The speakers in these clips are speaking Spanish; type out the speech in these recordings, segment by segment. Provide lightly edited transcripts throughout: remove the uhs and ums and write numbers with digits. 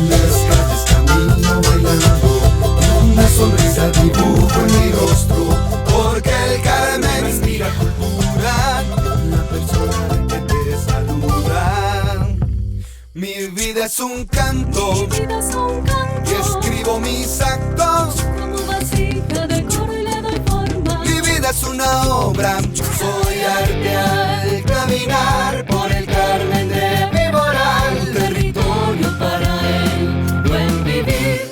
las calles camino bailando, una sonrisa dibujo en mi rostro, porque el Carmen inspira cultura, la persona que te saluda. Mi vida es un canto, y escribo mis actos, como vasija decoro y le doy forma. mi vida es una obra, soy arte al caminar por el Carmen de Viboral, Territorio para el buen vivir.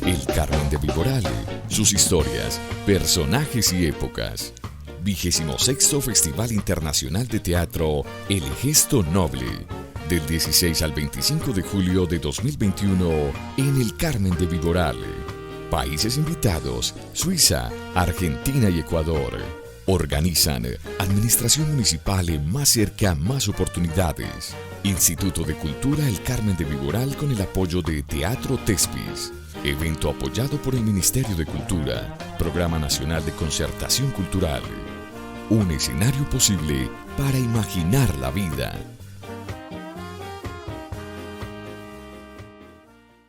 El Carmen de Viboral, sus historias, personajes y épocas. 26º Festival Internacional de Teatro El Gesto Noble, del 16 al 25 de julio de 2021 en el Carmen de Viboral. Países invitados: Suiza, Argentina y Ecuador. Organizan Administración Municipal Más Cerca, Más Oportunidades. Instituto de Cultura El Carmen de Viboral con el apoyo de Teatro Tespis. Evento apoyado por el Ministerio de Cultura, Programa Nacional de Concertación Cultural. Un escenario posible para imaginar la vida.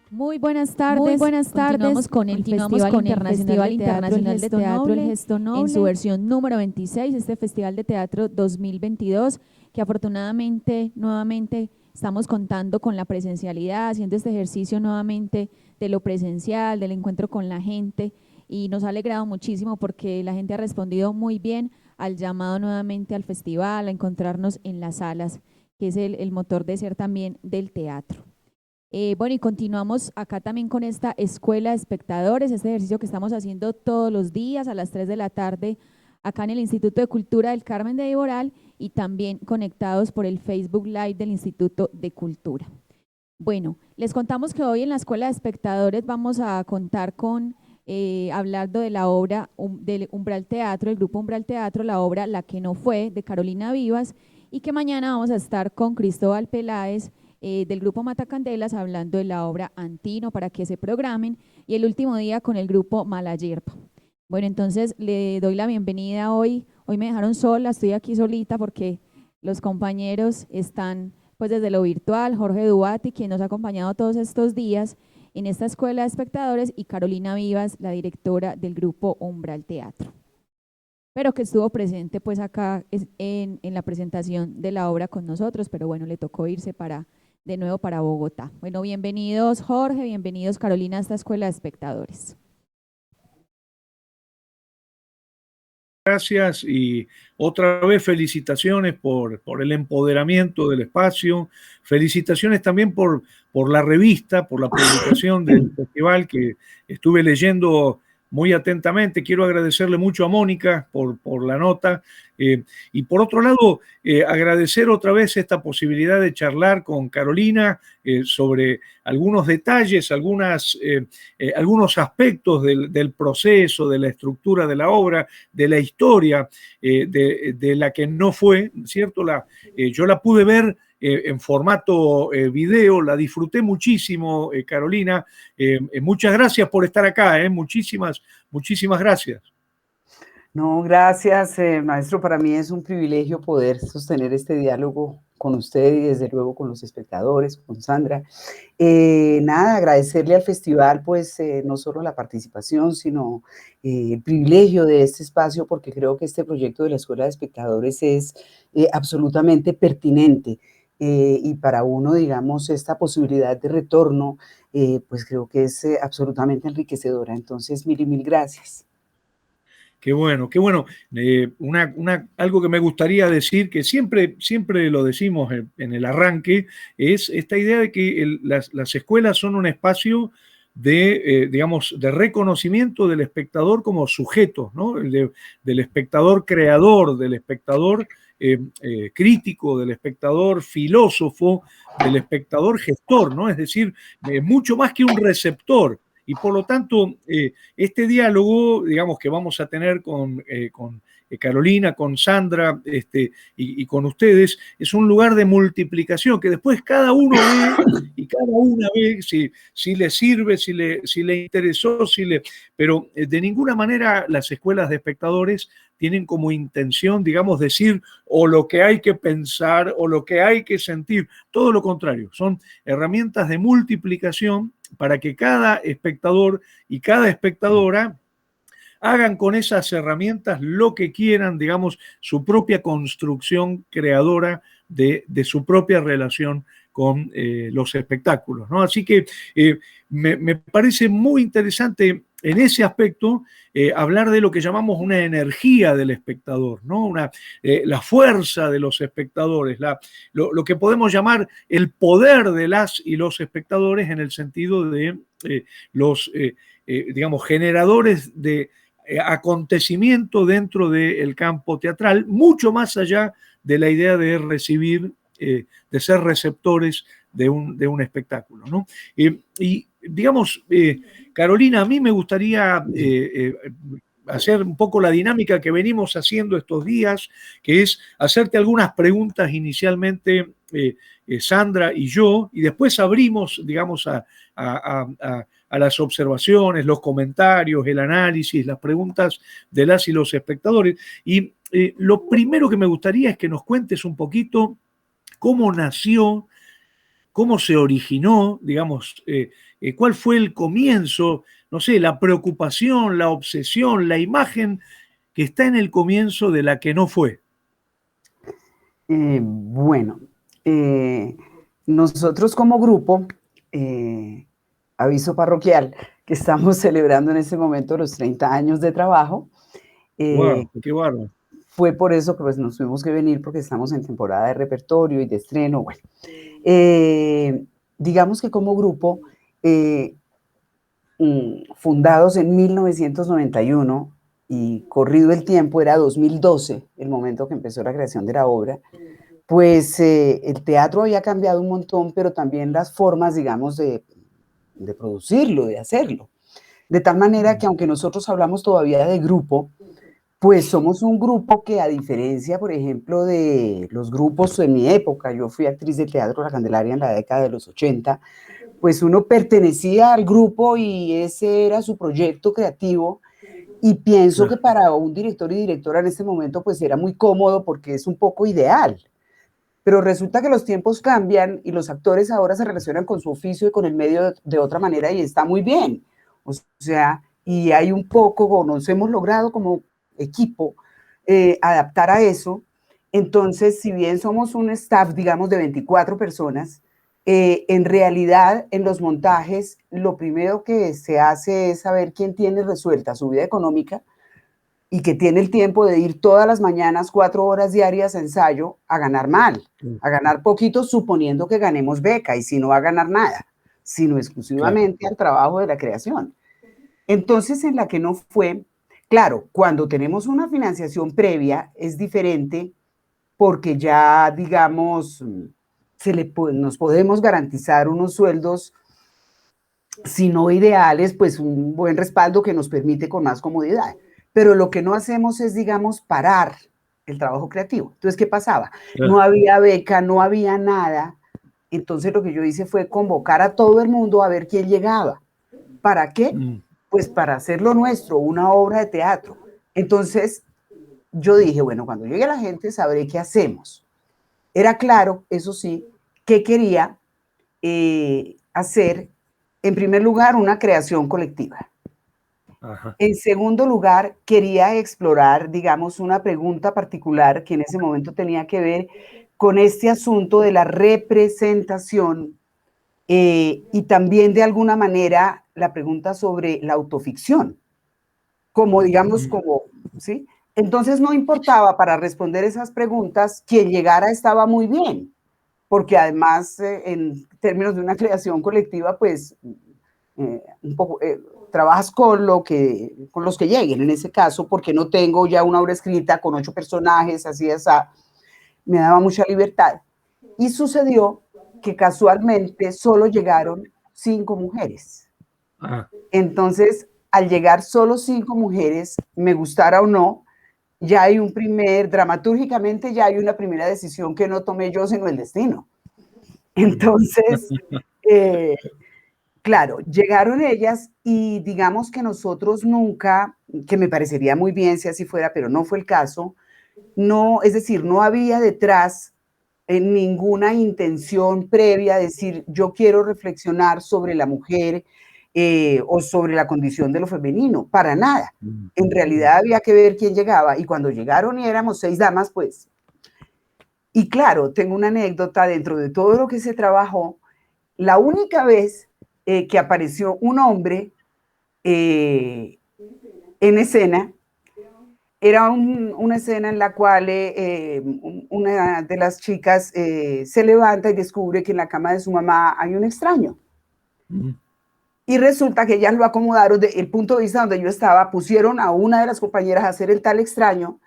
Muy buenas tardes. Continuamos con el Festival Internacional de Teatro El Gesto Noble en su versión número 26, este Festival de Teatro 2022, que afortunadamente nuevamente estamos contando con la presencialidad, haciendo este ejercicio nuevamente de lo presencial, del encuentro con la gente, y nos ha alegrado muchísimo porque la gente ha respondido muy bien al llamado nuevamente al festival, a encontrarnos en las salas, que es el motor de ser también del teatro. Bueno, y continuamos acá también con esta escuela de espectadores, este ejercicio que estamos haciendo todos los días a las 3 de la tarde acá en el Instituto de Cultura del Carmen de Iboral y también conectados por el Facebook Live del Instituto de Cultura. Bueno, les contamos que hoy en la escuela de espectadores vamos a contar con, hablando de la obra del Umbral Teatro, el grupo Umbral Teatro, la obra La que no fue, de Carolina Vivas, y que mañana vamos a estar con Cristóbal Peláez, del grupo Matacandelas, hablando de la obra Antino para que se programen, y el último día con el grupo Malayerba. Bueno, entonces le doy la bienvenida hoy. Hoy me dejaron sola, estoy aquí solita porque los compañeros están pues desde lo virtual, Jorge Duati, quien nos ha acompañado todos estos días en esta escuela de espectadores, y Carolina Vivas, la directora del grupo Umbral Teatro, pero que estuvo presente pues acá en la presentación de la obra con nosotros, pero bueno, le tocó irse de nuevo para Bogotá. Bueno, bienvenidos Jorge, bienvenidos Carolina a esta escuela de espectadores. Gracias y otra vez felicitaciones por el empoderamiento del espacio, felicitaciones también por la revista, por la publicación del festival que estuve leyendo muy atentamente. Quiero agradecerle mucho a Mónica por la nota y por otro lado agradecer otra vez esta posibilidad de charlar con Carolina sobre algunos detalles, algunos aspectos del proceso, de la estructura de la obra, de la historia de la que no fue, ¿cierto? Yo la pude ver en formato video, la disfruté muchísimo, Carolina. Muchas gracias por estar acá, muchísimas gracias. No, gracias, maestro. Para mí es un privilegio poder sostener este diálogo con usted y desde luego con los espectadores, con Sandra. Nada, agradecerle al festival pues no solo la participación, sino el privilegio de este espacio, porque creo que este proyecto de la Escuela de Espectadores es absolutamente pertinente. Y para uno, digamos, esta posibilidad de retorno, pues creo que es absolutamente enriquecedora. Entonces, mil gracias. Qué bueno, qué bueno. Algo que me gustaría decir, que siempre lo decimos en el arranque, es esta idea de que las escuelas son un espacio digamos, de reconocimiento del espectador como sujeto, ¿no? Del espectador creador, del espectador crítico, del espectador filósofo, del espectador gestor, ¿no? Es decir, mucho más que un receptor. Y por lo tanto, este diálogo, digamos, que vamos a tener con Carolina, con Sandra y con ustedes, es un lugar de multiplicación, que después cada uno ve y cada una ve si le sirve, si le interesó, pero de ninguna manera las escuelas de espectadores tienen como intención, digamos, decir o lo que hay que pensar o lo que hay que sentir. Todo lo contrario, son herramientas de multiplicación para que cada espectador y cada espectadora hagan con esas herramientas lo que quieran, digamos, su propia construcción creadora de su propia relación con los espectáculos, ¿no? Así que me parece muy interesante en ese aspecto hablar de lo que llamamos una energía del espectador, ¿no? La fuerza de los espectadores, lo que podemos llamar el poder de las y los espectadores en el sentido de los, digamos, generadores de acontecimiento dentro del campo teatral, mucho más allá de la idea de recibir, de ser receptores de un espectáculo, ¿no? Y digamos, Carolina, a mí me gustaría hacer un poco la dinámica que venimos haciendo estos días, que es hacerte algunas preguntas inicialmente, Sandra y yo, y después abrimos, digamos, a las observaciones, los comentarios, el análisis, las preguntas de las y los espectadores. Y lo primero que me gustaría es que nos cuentes un poquito cómo nació, cómo se originó, digamos, cuál fue el comienzo, no sé, la preocupación, la obsesión, la imagen que está en el comienzo de la que no fue. Bueno, nosotros como grupo, aviso parroquial, que estamos celebrando en este momento los 30 años de trabajo. Wow, qué bárbaro. Fue por eso que pues, nos tuvimos que venir porque estamos en temporada de repertorio y de estreno. Bueno, digamos que como grupo, fundados en 1991 y corrido el tiempo, era 2012, el momento que empezó la creación de la obra, pues el teatro había cambiado un montón, pero también las formas, digamos, de producirlo, de hacerlo. De tal manera que aunque nosotros hablamos todavía de grupo, pues somos un grupo que, a diferencia, por ejemplo, de los grupos en mi época, yo fui actriz de teatro La Candelaria en la década de los 80, pues uno pertenecía al grupo y ese era su proyecto creativo, y pienso que para un director y directora en este momento pues era muy cómodo porque es un poco ideal. Pero resulta que los tiempos cambian y los actores ahora se relacionan con su oficio y con el medio de otra manera, y está muy bien. O sea, y hay un poco, nos hemos logrado como equipo adaptar a eso. Entonces, si bien somos un staff, digamos, de 24 personas, en realidad en los montajes lo primero que se hace es saber quién tiene resuelta su vida económica y que tiene el tiempo de ir todas las mañanas 4 horas diarias a ensayo a ganar mal, a ganar poquito, suponiendo que ganemos beca, y si no va a ganar nada, sino exclusivamente al trabajo de la creación. Entonces, en la que no fue, claro, cuando tenemos una financiación previa es diferente porque ya, digamos, nos podemos garantizar unos sueldos, si no ideales, pues un buen respaldo que nos permite con más comodidad. Pero lo que no hacemos es, digamos, parar el trabajo creativo. Entonces, ¿qué pasaba? No había beca, no había nada. Entonces, lo que yo hice fue convocar a todo el mundo a ver quién llegaba. ¿Para qué? Pues para hacer lo nuestro, una obra de teatro. Entonces, yo dije, bueno, cuando llegue la gente sabré qué hacemos. Era claro, eso sí, que quería hacer, en primer lugar, una creación colectiva. Ajá. En segundo lugar, quería explorar, digamos, una pregunta particular que en ese momento tenía que ver con este asunto de la representación y también, de alguna manera, la pregunta sobre la autoficción, como, digamos, como, ¿sí? Entonces no importaba, para responder esas preguntas, quien llegara estaba muy bien, porque además, en términos de una creación colectiva, pues, un poco... trabajas con los que lleguen, en ese caso, porque no tengo ya una obra escrita con 8 personajes, así es, me daba mucha libertad. Y sucedió que casualmente solo llegaron 5 mujeres. Entonces, al llegar solo 5 mujeres, me gustara o no, ya hay dramatúrgicamente ya hay una primera decisión que no tomé yo, sino el destino. Entonces, claro, llegaron ellas y digamos que nosotros nunca, que me parecería muy bien si así fuera, pero no fue el caso, no, es decir, no había detrás ninguna intención previa de decir yo quiero reflexionar sobre la mujer o sobre la condición de lo femenino, para nada. En realidad había que ver quién llegaba, y cuando llegaron y éramos 6 damas, pues, y claro, tengo una anécdota dentro de todo lo que se trabajó, la única vez que apareció un hombre en escena, era una escena en la cual una de las chicas se levanta y descubre que en la cama de su mamá hay un extraño. Y resulta que ellas lo acomodaron desde el punto de vista donde yo estaba, pusieron a una de las compañeras a hacer el tal extraño,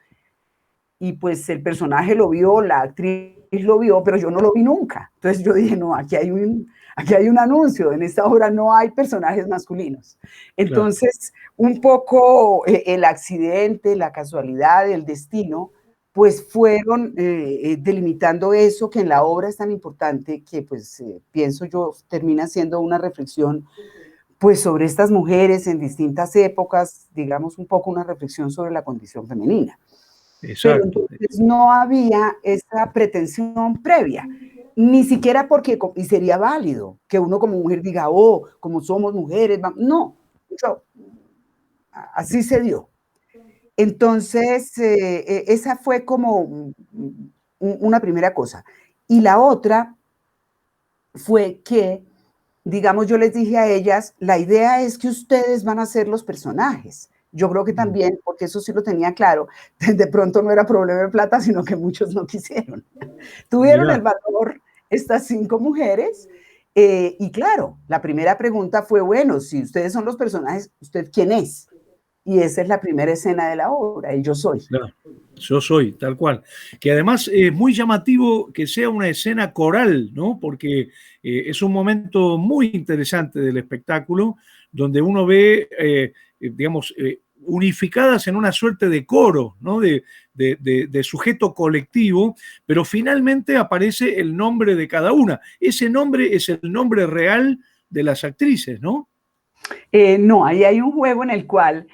y pues el personaje lo vio, la actriz lo vio, pero yo no lo vi nunca. Entonces yo dije, no, aquí hay un anuncio, en esta obra no hay personajes masculinos. Entonces, un poco el accidente, la casualidad, el destino, pues fueron delimitando eso que en la obra es tan importante, que pues pienso yo termina siendo una reflexión pues sobre estas mujeres en distintas épocas, digamos un poco una reflexión sobre la condición femenina. Pero entonces no había esa pretensión previa, ni siquiera porque, y sería válido, que uno como mujer diga, oh, como somos mujeres, no, así se dio. Entonces, esa fue como una primera cosa. Y la otra fue que, digamos, yo les dije a ellas, la idea es que ustedes van a ser los personajes. Yo creo que también, porque eso sí lo tenía claro, de pronto no era problema de plata, sino que muchos no quisieron. Tuvieron el valor estas 5 mujeres Y claro, la primera pregunta fue, bueno, si ustedes son los personajes, ¿usted quién es? Y esa es la primera escena de la obra, el yo soy. Claro, yo soy, tal cual. Que además es muy llamativo que sea una escena coral, ¿no? Porque es un momento muy interesante del espectáculo, donde uno ve, digamos, unificadas en una suerte de coro, ¿no? De sujeto colectivo, pero finalmente aparece el nombre de cada una. Ese nombre es el nombre real de las actrices, ¿no? No, ahí hay un juego en el cual,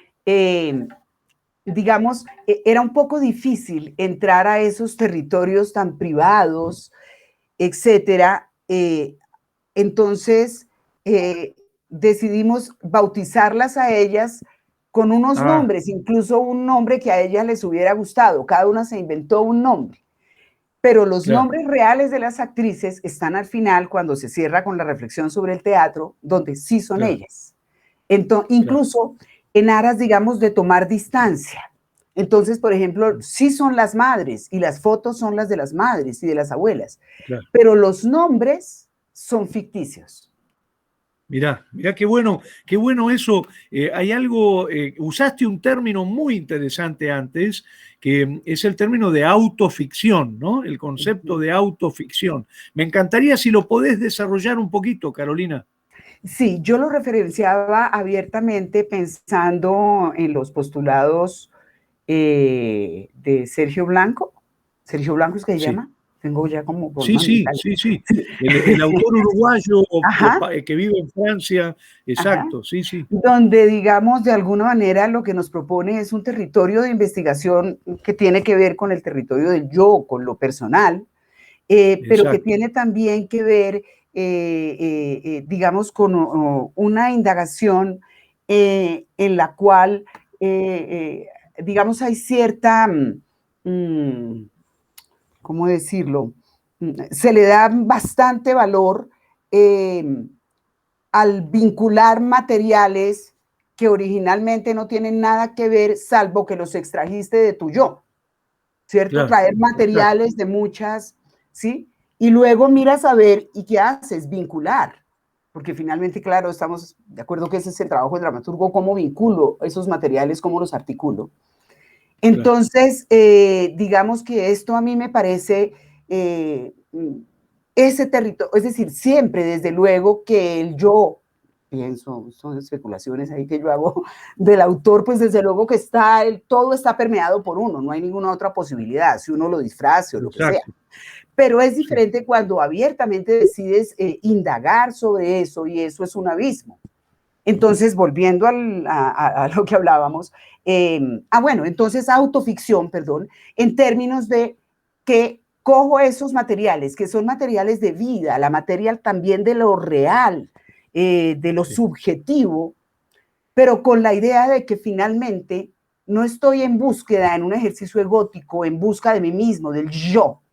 digamos, era un poco difícil entrar a esos territorios tan privados, etcétera. Entonces, decidimos bautizarlas a ellas con unos nombres, incluso un nombre que a ellas les hubiera gustado. Cada una se inventó un nombre. Pero los nombres reales de las actrices están al final, cuando se cierra con la reflexión sobre el teatro, donde sí son ellas. Entonces, incluso en aras, digamos, de tomar distancia. Entonces, por ejemplo, sí son las madres y las fotos son las de las madres y de las abuelas, pero los nombres son ficticios. Mirá qué bueno eso. Hay algo, usaste un término muy interesante antes, que es el término de autoficción, ¿no? El concepto de autoficción. Me encantaría si lo podés desarrollar un poquito, Carolina. Sí, yo lo referenciaba abiertamente pensando en los postulados de Sergio Blanco. ¿Sergio Blanco es que se llama? Tengo ya como... Sí. El autor uruguayo que vive en Francia, exacto, sí. Donde, digamos, de alguna manera lo que nos propone es un territorio de investigación que tiene que ver con el territorio del yo, con lo personal, pero que tiene también que ver, digamos, con una indagación en la cual, digamos, hay cierta... ¿cómo decirlo? Se le da bastante valor al vincular materiales que originalmente no tienen nada que ver, salvo que los extrajiste de tu yo, ¿cierto? Traer materiales de muchas, ¿sí? Y luego miras a ver, ¿y qué haces? Vincular. Porque finalmente, claro, estamos de acuerdo que ese es el trabajo del dramaturgo, cómo vinculo esos materiales, cómo los articulo. Entonces, digamos que esto a mí me parece ese territorio, es decir, siempre, desde luego, que el yo, pienso, son especulaciones ahí que yo hago del autor, pues desde luego que todo está permeado por uno, no hay ninguna otra posibilidad, si uno lo disfrace o lo que sea. Pero es diferente cuando abiertamente decides indagar sobre eso, y eso es un abismo. Entonces, volviendo a lo que hablábamos, entonces autoficción, perdón, en términos de que cojo esos materiales, que son materiales de vida, la materia también de lo real, de lo subjetivo, pero con la idea de que finalmente no estoy en búsqueda, en un ejercicio egótico, en busca de mí mismo, del yo,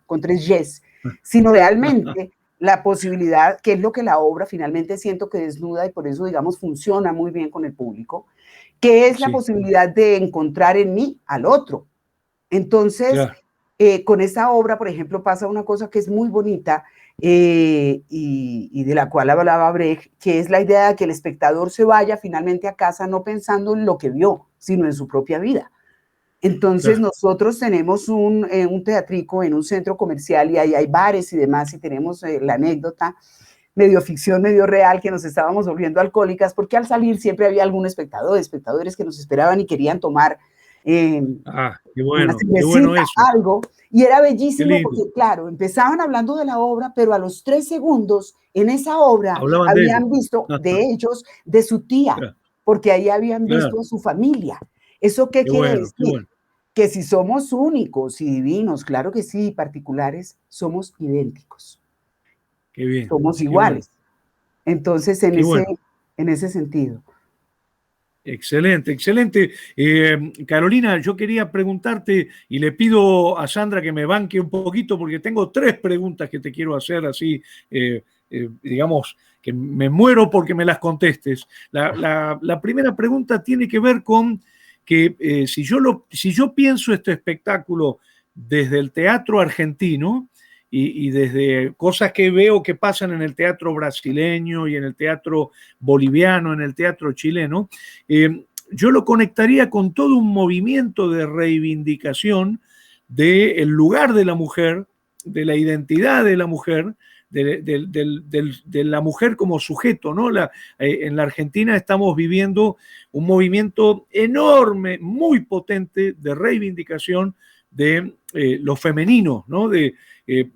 con tres yes, sino realmente la posibilidad, que es lo que la obra finalmente siento que desnuda y por eso, digamos, funciona muy bien con el público, que es la posibilidad de encontrar en mí al otro. Entonces, con esta obra, por ejemplo, pasa una cosa que es muy bonita y de la cual hablaba Brecht, que es la idea de que el espectador se vaya finalmente a casa no pensando en lo que vio, sino en su propia vida. Entonces nosotros tenemos un teatrico en un centro comercial y ahí hay bares y demás, y tenemos la anécdota, medio ficción, medio real, que nos estábamos volviendo alcohólicas porque al salir siempre había algún espectadores que nos esperaban y querían tomar qué bueno, una cervecita, qué bueno eso. algo, y era bellísimo porque claro, empezaban hablando de la obra, pero a los 3 segundos en esa obra habían visto de ellos, de su tía, porque ahí habían visto a su familia. ¿Eso qué quiere decir? Que si somos únicos y divinos, claro que sí, particulares, somos idénticos. Qué bien. Somos iguales. Bueno. Entonces, en ese sentido. Excelente, excelente. Carolina, yo quería preguntarte, y le pido a Sandra que me banque un poquito, porque tengo 3 preguntas que te quiero hacer así, digamos, que me muero porque me las contestes. La primera pregunta tiene que ver con que si yo pienso este espectáculo desde el teatro argentino y desde cosas que veo que pasan en el teatro brasileño y en el teatro boliviano, en el teatro chileno, yo lo conectaría con todo un movimiento de reivindicación del lugar de la mujer, de la identidad de la mujer, de la mujer como sujeto, ¿no? En la Argentina estamos viviendo un movimiento enorme, muy potente de reivindicación de lo femenino, ¿no? De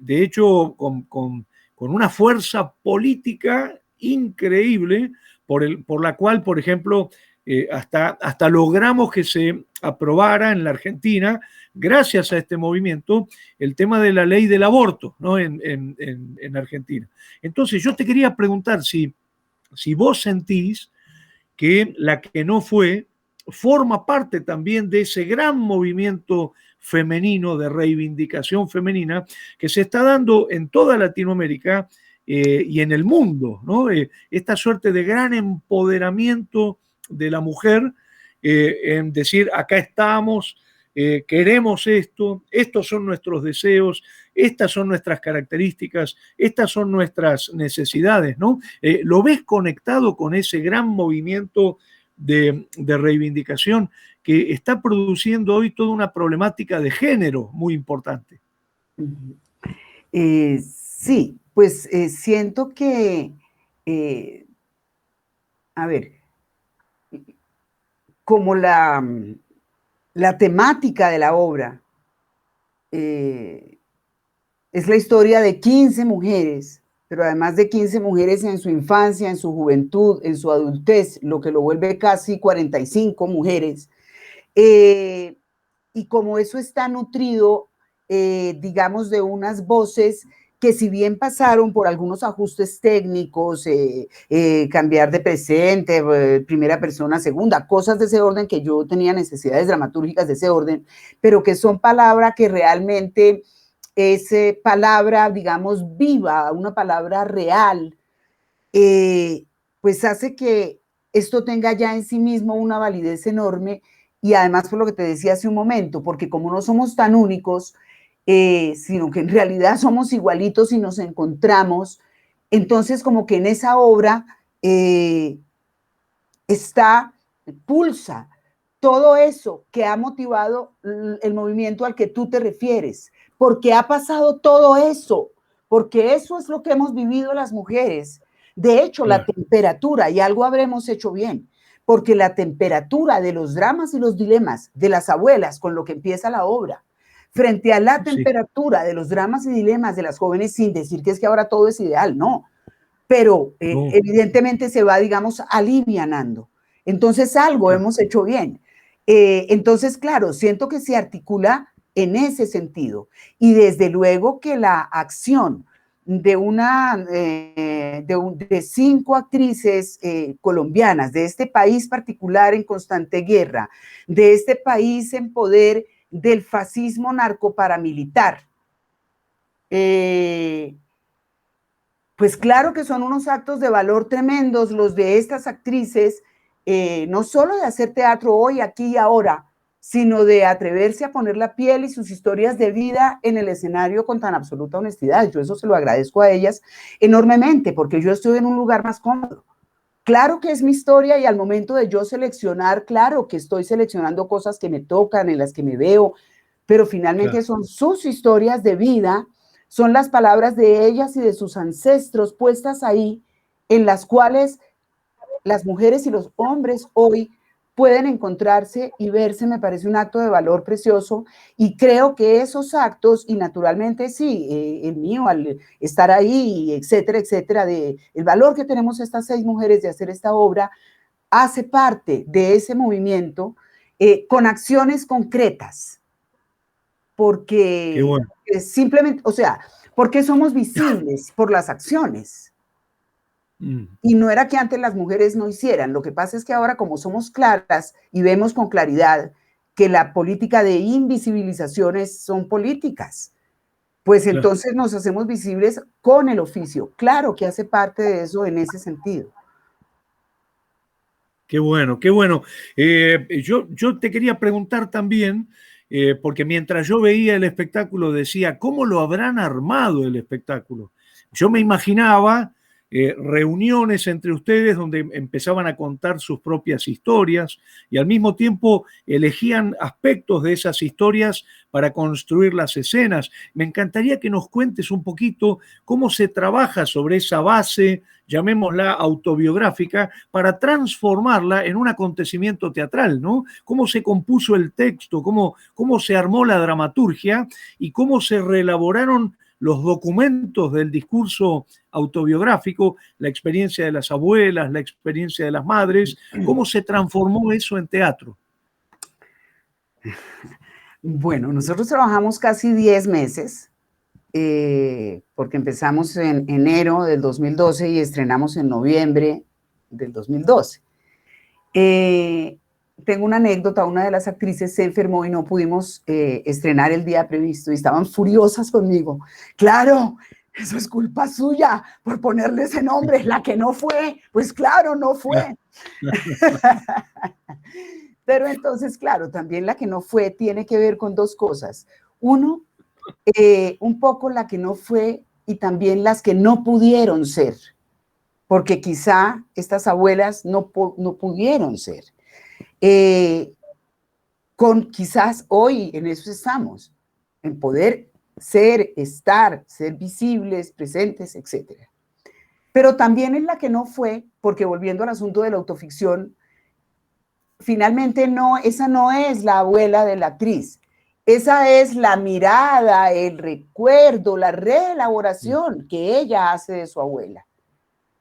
hecho, con una fuerza política increíble por la cual, por ejemplo, hasta logramos que se aprobara en la Argentina, gracias a este movimiento, el tema de la ley del aborto, ¿no? en Argentina. Entonces, yo te quería preguntar si vos sentís que la que no fue forma parte también de ese gran movimiento femenino, de reivindicación femenina, que se está dando en toda Latinoamérica y en el mundo, ¿no? Esta suerte de gran empoderamiento de la mujer, en decir, acá estamos, queremos esto, estos son nuestros deseos, estas son nuestras características, estas son nuestras necesidades, ¿no? ¿Lo ves conectado con ese gran movimiento de reivindicación que está produciendo hoy toda una problemática de género muy importante? Sí, pues siento que, a ver, como la temática de la obra es la historia de 15 mujeres, pero además de 15 mujeres en su infancia, en su juventud, en su adultez, lo que lo vuelve casi 45 mujeres. Y como eso está nutrido, digamos, de unas voces que si bien pasaron por algunos ajustes técnicos, cambiar de presente, primera persona, segunda, cosas de ese orden que yo tenía necesidades dramatúrgicas de ese orden, pero que son palabras que realmente es palabra, digamos, viva, una palabra real, pues hace que esto tenga ya en sí mismo una validez enorme y además por lo que te decía hace un momento, porque como no somos tan únicos, sino que en realidad somos igualitos y nos encontramos, entonces como que en esa obra pulsa todo eso que ha motivado el movimiento al que tú te refieres, porque ha pasado todo eso, porque eso es lo que hemos vivido las mujeres. De hecho, la temperatura, y algo habremos hecho bien, porque la temperatura de los dramas y los dilemas de las abuelas con lo que empieza la obra, frente a la temperatura de los dramas y dilemas de las jóvenes, sin decir que es que ahora todo es ideal, no, pero evidentemente se va, digamos, alivianando. Entonces algo hemos hecho bien. Entonces, claro, siento que se articula en ese sentido. Y desde luego que la acción de de 5 actrices colombianas, de este país particular en constante guerra, de este país en poder del fascismo narcoparamilitar, pues claro que son unos actos de valor tremendos los de estas actrices, no solo de hacer teatro hoy, aquí y ahora, sino de atreverse a poner la piel y sus historias de vida en el escenario con tan absoluta honestidad. Yo eso se lo agradezco a ellas enormemente, porque yo estoy en un lugar más cómodo. Claro que es mi historia y al momento de yo seleccionar, claro que estoy seleccionando cosas que me tocan, en las que me veo, pero finalmente son sus historias de vida, son las palabras de ellas y de sus ancestros puestas ahí, en las cuales las mujeres y los hombres hoy pueden encontrarse y verse. Me parece un acto de valor precioso y creo que esos actos, y naturalmente sí, el mío al estar ahí, etcétera, etcétera, el valor que tenemos estas 6 mujeres de hacer esta obra, hace parte de ese movimiento con acciones concretas, porque simplemente, o sea, porque somos visibles por las acciones. Y no era que antes las mujeres no hicieran, lo que pasa es que ahora como somos claras y vemos con claridad que la política de invisibilizaciones son políticas, pues entonces nos hacemos visibles con el oficio. Claro que hace parte de eso en ese sentido. Qué bueno, qué bueno. Yo te quería preguntar también, porque mientras yo veía el espectáculo decía, ¿cómo lo habrán armado el espectáculo? Yo me imaginaba reuniones entre ustedes donde empezaban a contar sus propias historias y al mismo tiempo elegían aspectos de esas historias para construir las escenas. Me encantaría que nos cuentes un poquito cómo se trabaja sobre esa base, llamémosla autobiográfica, para transformarla en un acontecimiento teatral, ¿no? Cómo se compuso el texto, cómo se armó la dramaturgia y cómo se reelaboraron los documentos del discurso autobiográfico, la experiencia de las abuelas, la experiencia de las madres, cómo se transformó eso en teatro. Bueno, nosotros trabajamos casi 10 meses, porque empezamos en enero del 2012 y estrenamos en noviembre del 2012. Tengo una anécdota, una de las actrices se enfermó y no pudimos estrenar el día previsto y estaban furiosas conmigo. Claro, eso es culpa suya por ponerle ese nombre, la que no fue, pues claro, no fue. Pero entonces, claro, también la que no fue tiene que ver con dos cosas. Uno, un poco la que no fue y también las que no pudieron ser, porque quizá estas abuelas no pudieron ser. Quizás hoy en eso estamos, en poder ser, estar, ser visibles, presentes, etc. Pero también en la que no fue, porque volviendo al asunto de la autoficción, finalmente esa no es la abuela de la actriz, esa es la mirada, el recuerdo, la reelaboración que ella hace de su abuela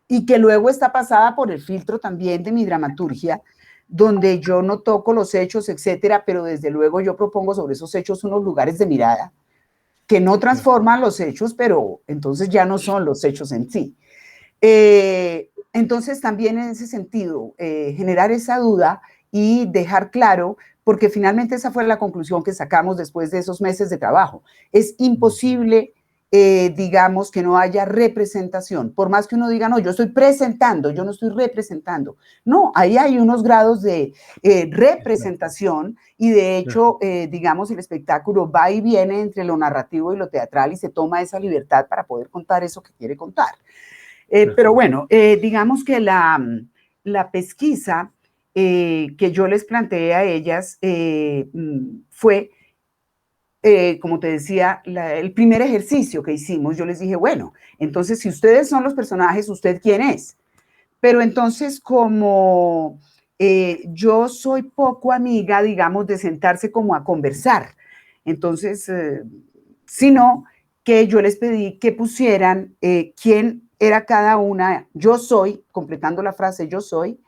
y que luego está pasada por el filtro también de mi dramaturgia, donde yo no toco los hechos, etcétera, pero desde luego yo propongo sobre esos hechos unos lugares de mirada que no transforman los hechos, pero entonces ya no son los hechos en sí. Entonces también en ese sentido, generar esa duda y dejar claro, porque finalmente esa fue la conclusión que sacamos después de esos meses de trabajo. Es imposible digamos, que no haya representación. Por más que uno diga, no, yo estoy presentando, yo no estoy representando. No, ahí hay unos grados de representación y de hecho, digamos, el espectáculo va y viene entre lo narrativo y lo teatral y se toma esa libertad para poder contar eso que quiere contar. Pero bueno, digamos que la pesquisa que yo les planteé a ellas fue, como te decía, el primer ejercicio que hicimos. Yo les dije, bueno, entonces si ustedes son los personajes, ¿usted quién es? Pero entonces como yo soy poco amiga, digamos, de sentarse como a conversar, entonces, sino que yo les pedí que pusieran quién era cada una. Yo soy, completando la frase yo soy,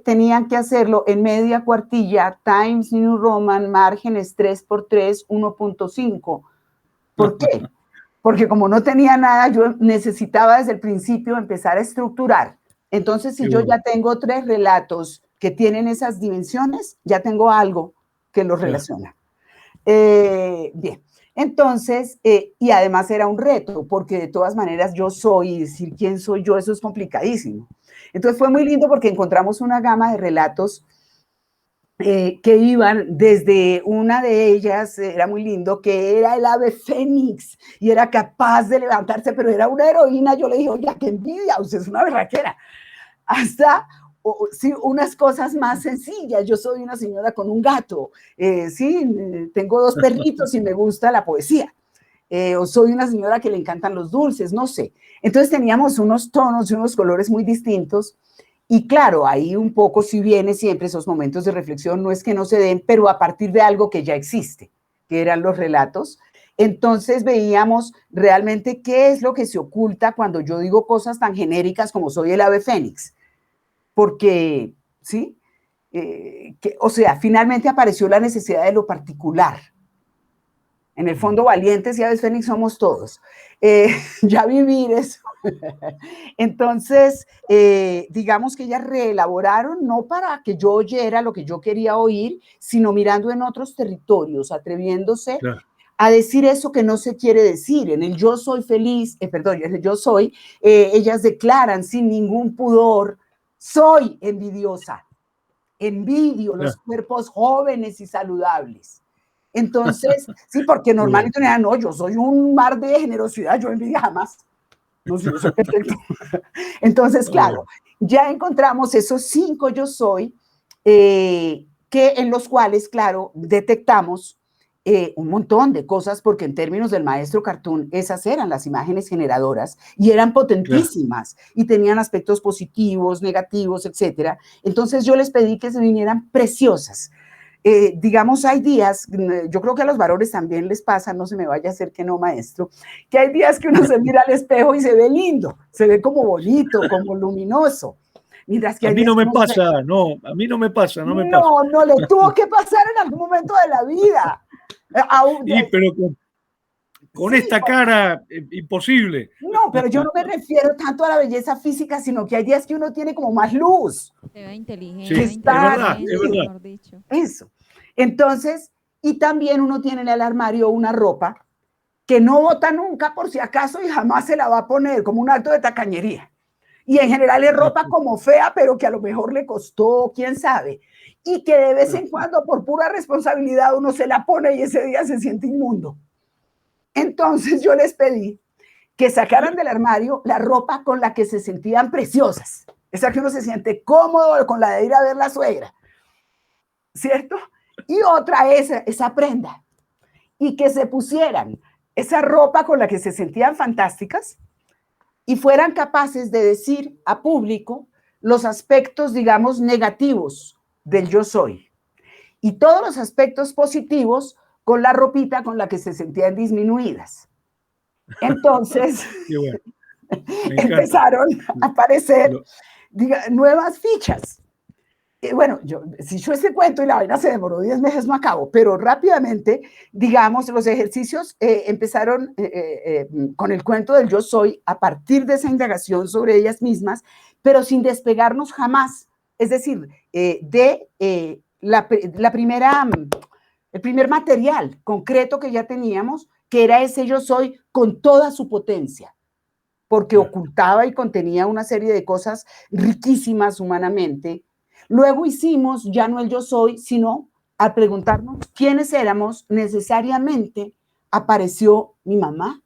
tenían que hacerlo en media cuartilla, Times New Roman, márgenes 3x3, 1.5. ¿Por qué? Porque como no tenía nada, yo necesitaba desde el principio empezar a estructurar. Entonces, si yo ya tengo 3 relatos que tienen esas dimensiones, ya tengo algo que los relaciona. Bien, entonces, y además era un reto, porque de todas maneras yo soy, y decir quién soy yo, eso es complicadísimo. Entonces fue muy lindo porque encontramos una gama de relatos que iban desde una de ellas, era muy lindo, que era el ave fénix y era capaz de levantarse, pero era una heroína. Yo le dije, oye, qué envidia, usted es una berraquera. Hasta sí, unas cosas más sencillas. Yo soy una señora con un gato, sí, tengo 2 perritos y me gusta la poesía. O soy una señora que le encantan los dulces, no sé. Entonces teníamos unos tonos y unos colores muy distintos. Y claro, ahí un poco sí viene siempre esos momentos de reflexión, no es que no se den, pero a partir de algo que ya existe, que eran los relatos. Entonces veíamos realmente qué es lo que se oculta cuando yo digo cosas tan genéricas como soy el ave fénix. Porque, ¿sí? O sea, finalmente apareció la necesidad de lo particular. En el fondo, valientes y aves fénix somos todos. Ya vivir eso. Entonces, digamos que ellas reelaboraron, no para que yo oyera lo que yo quería oír, sino mirando en otros territorios, atreviéndose a decir eso que no se quiere decir. En el yo soy feliz, perdón, en el yo soy, ellas declaran sin ningún pudor, soy envidiosa, envidio los cuerpos jóvenes y saludables. Entonces, sí, porque normalmente uno dice, no, yo soy un mar de generosidad, yo envidia jamás. No sé, yo soy perfecto. Entonces, claro, ya encontramos esos 5 yo soy, que en los cuales, claro, detectamos un montón de cosas, porque en términos del maestro Cartoon, esas eran las imágenes generadoras y eran potentísimas y tenían aspectos positivos, negativos, etcétera. Entonces yo les pedí que se vinieran preciosas. Digamos, hay días, yo creo que a los varones también les pasa, no se me vaya a hacer que no, maestro, que hay días que uno se mira al espejo y se ve lindo, se ve como bonito, como luminoso. Mientras que a mí no me pasa, no, a mí no me pasa, no me pasa. No, le tuvo que pasar en algún momento de la vida. Sí, pero con esta cara, imposible. No, pero yo no me refiero tanto a la belleza física, sino que hay días que uno tiene como más luz. Se ve inteligente. Sí, es verdad, es verdad. Eso. Entonces, y también uno tiene en el armario una ropa que no bota nunca por si acaso y jamás se la va a poner, como un acto de tacañería. Y en general es ropa como fea, pero que a lo mejor le costó, quién sabe. Y que de vez en cuando, por pura responsabilidad, uno se la pone y ese día se siente inmundo. Entonces yo les pedí que sacaran del armario la ropa con la que se sentían preciosas. Esa que uno se siente cómodo con la de ir a ver la suegra. ¿Cierto? Y otra esa prenda. Y que se pusieran esa ropa con la que se sentían fantásticas y fueran capaces de decir a público los aspectos, digamos, negativos del yo soy. Y todos los aspectos positivos con la ropita con la que se sentían disminuidas. Entonces, bueno. empezaron a aparecer nuevas fichas. Bueno, si yo ese cuento y la vaina se demoró 10 meses, no acabo, pero rápidamente, digamos, los ejercicios empezaron con el cuento del yo soy a partir de esa indagación sobre ellas mismas, pero sin despegarnos jamás. Es decir, el primer material concreto que ya teníamos, que era ese yo soy con toda su potencia, porque ocultaba y contenía una serie de cosas riquísimas humanamente. Luego hicimos ya no el yo soy, sino al preguntarnos quiénes éramos, necesariamente apareció mi mamá.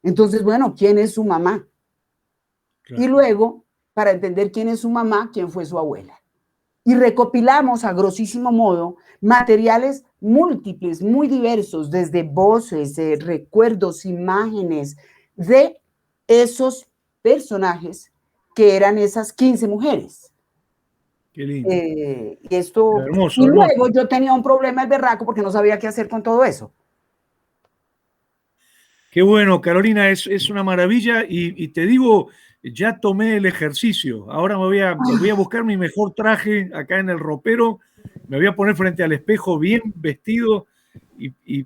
Entonces, bueno, ¿quién es su mamá? Claro. Y luego, para entender quién es su mamá, quién fue su abuela. Y recopilamos a grosísimo modo materiales múltiples, muy diversos, desde voces, recuerdos, imágenes de esos personajes que eran esas 15 mujeres. Qué lindo. Y esto, hermoso, y luego yo tenía un problema el berraco porque no sabía qué hacer con todo eso. Qué bueno, Carolina, es una maravilla y te digo, ya tomé el ejercicio. Ahora me voy a buscar mi mejor traje acá en el ropero, me voy a poner frente al espejo bien vestido y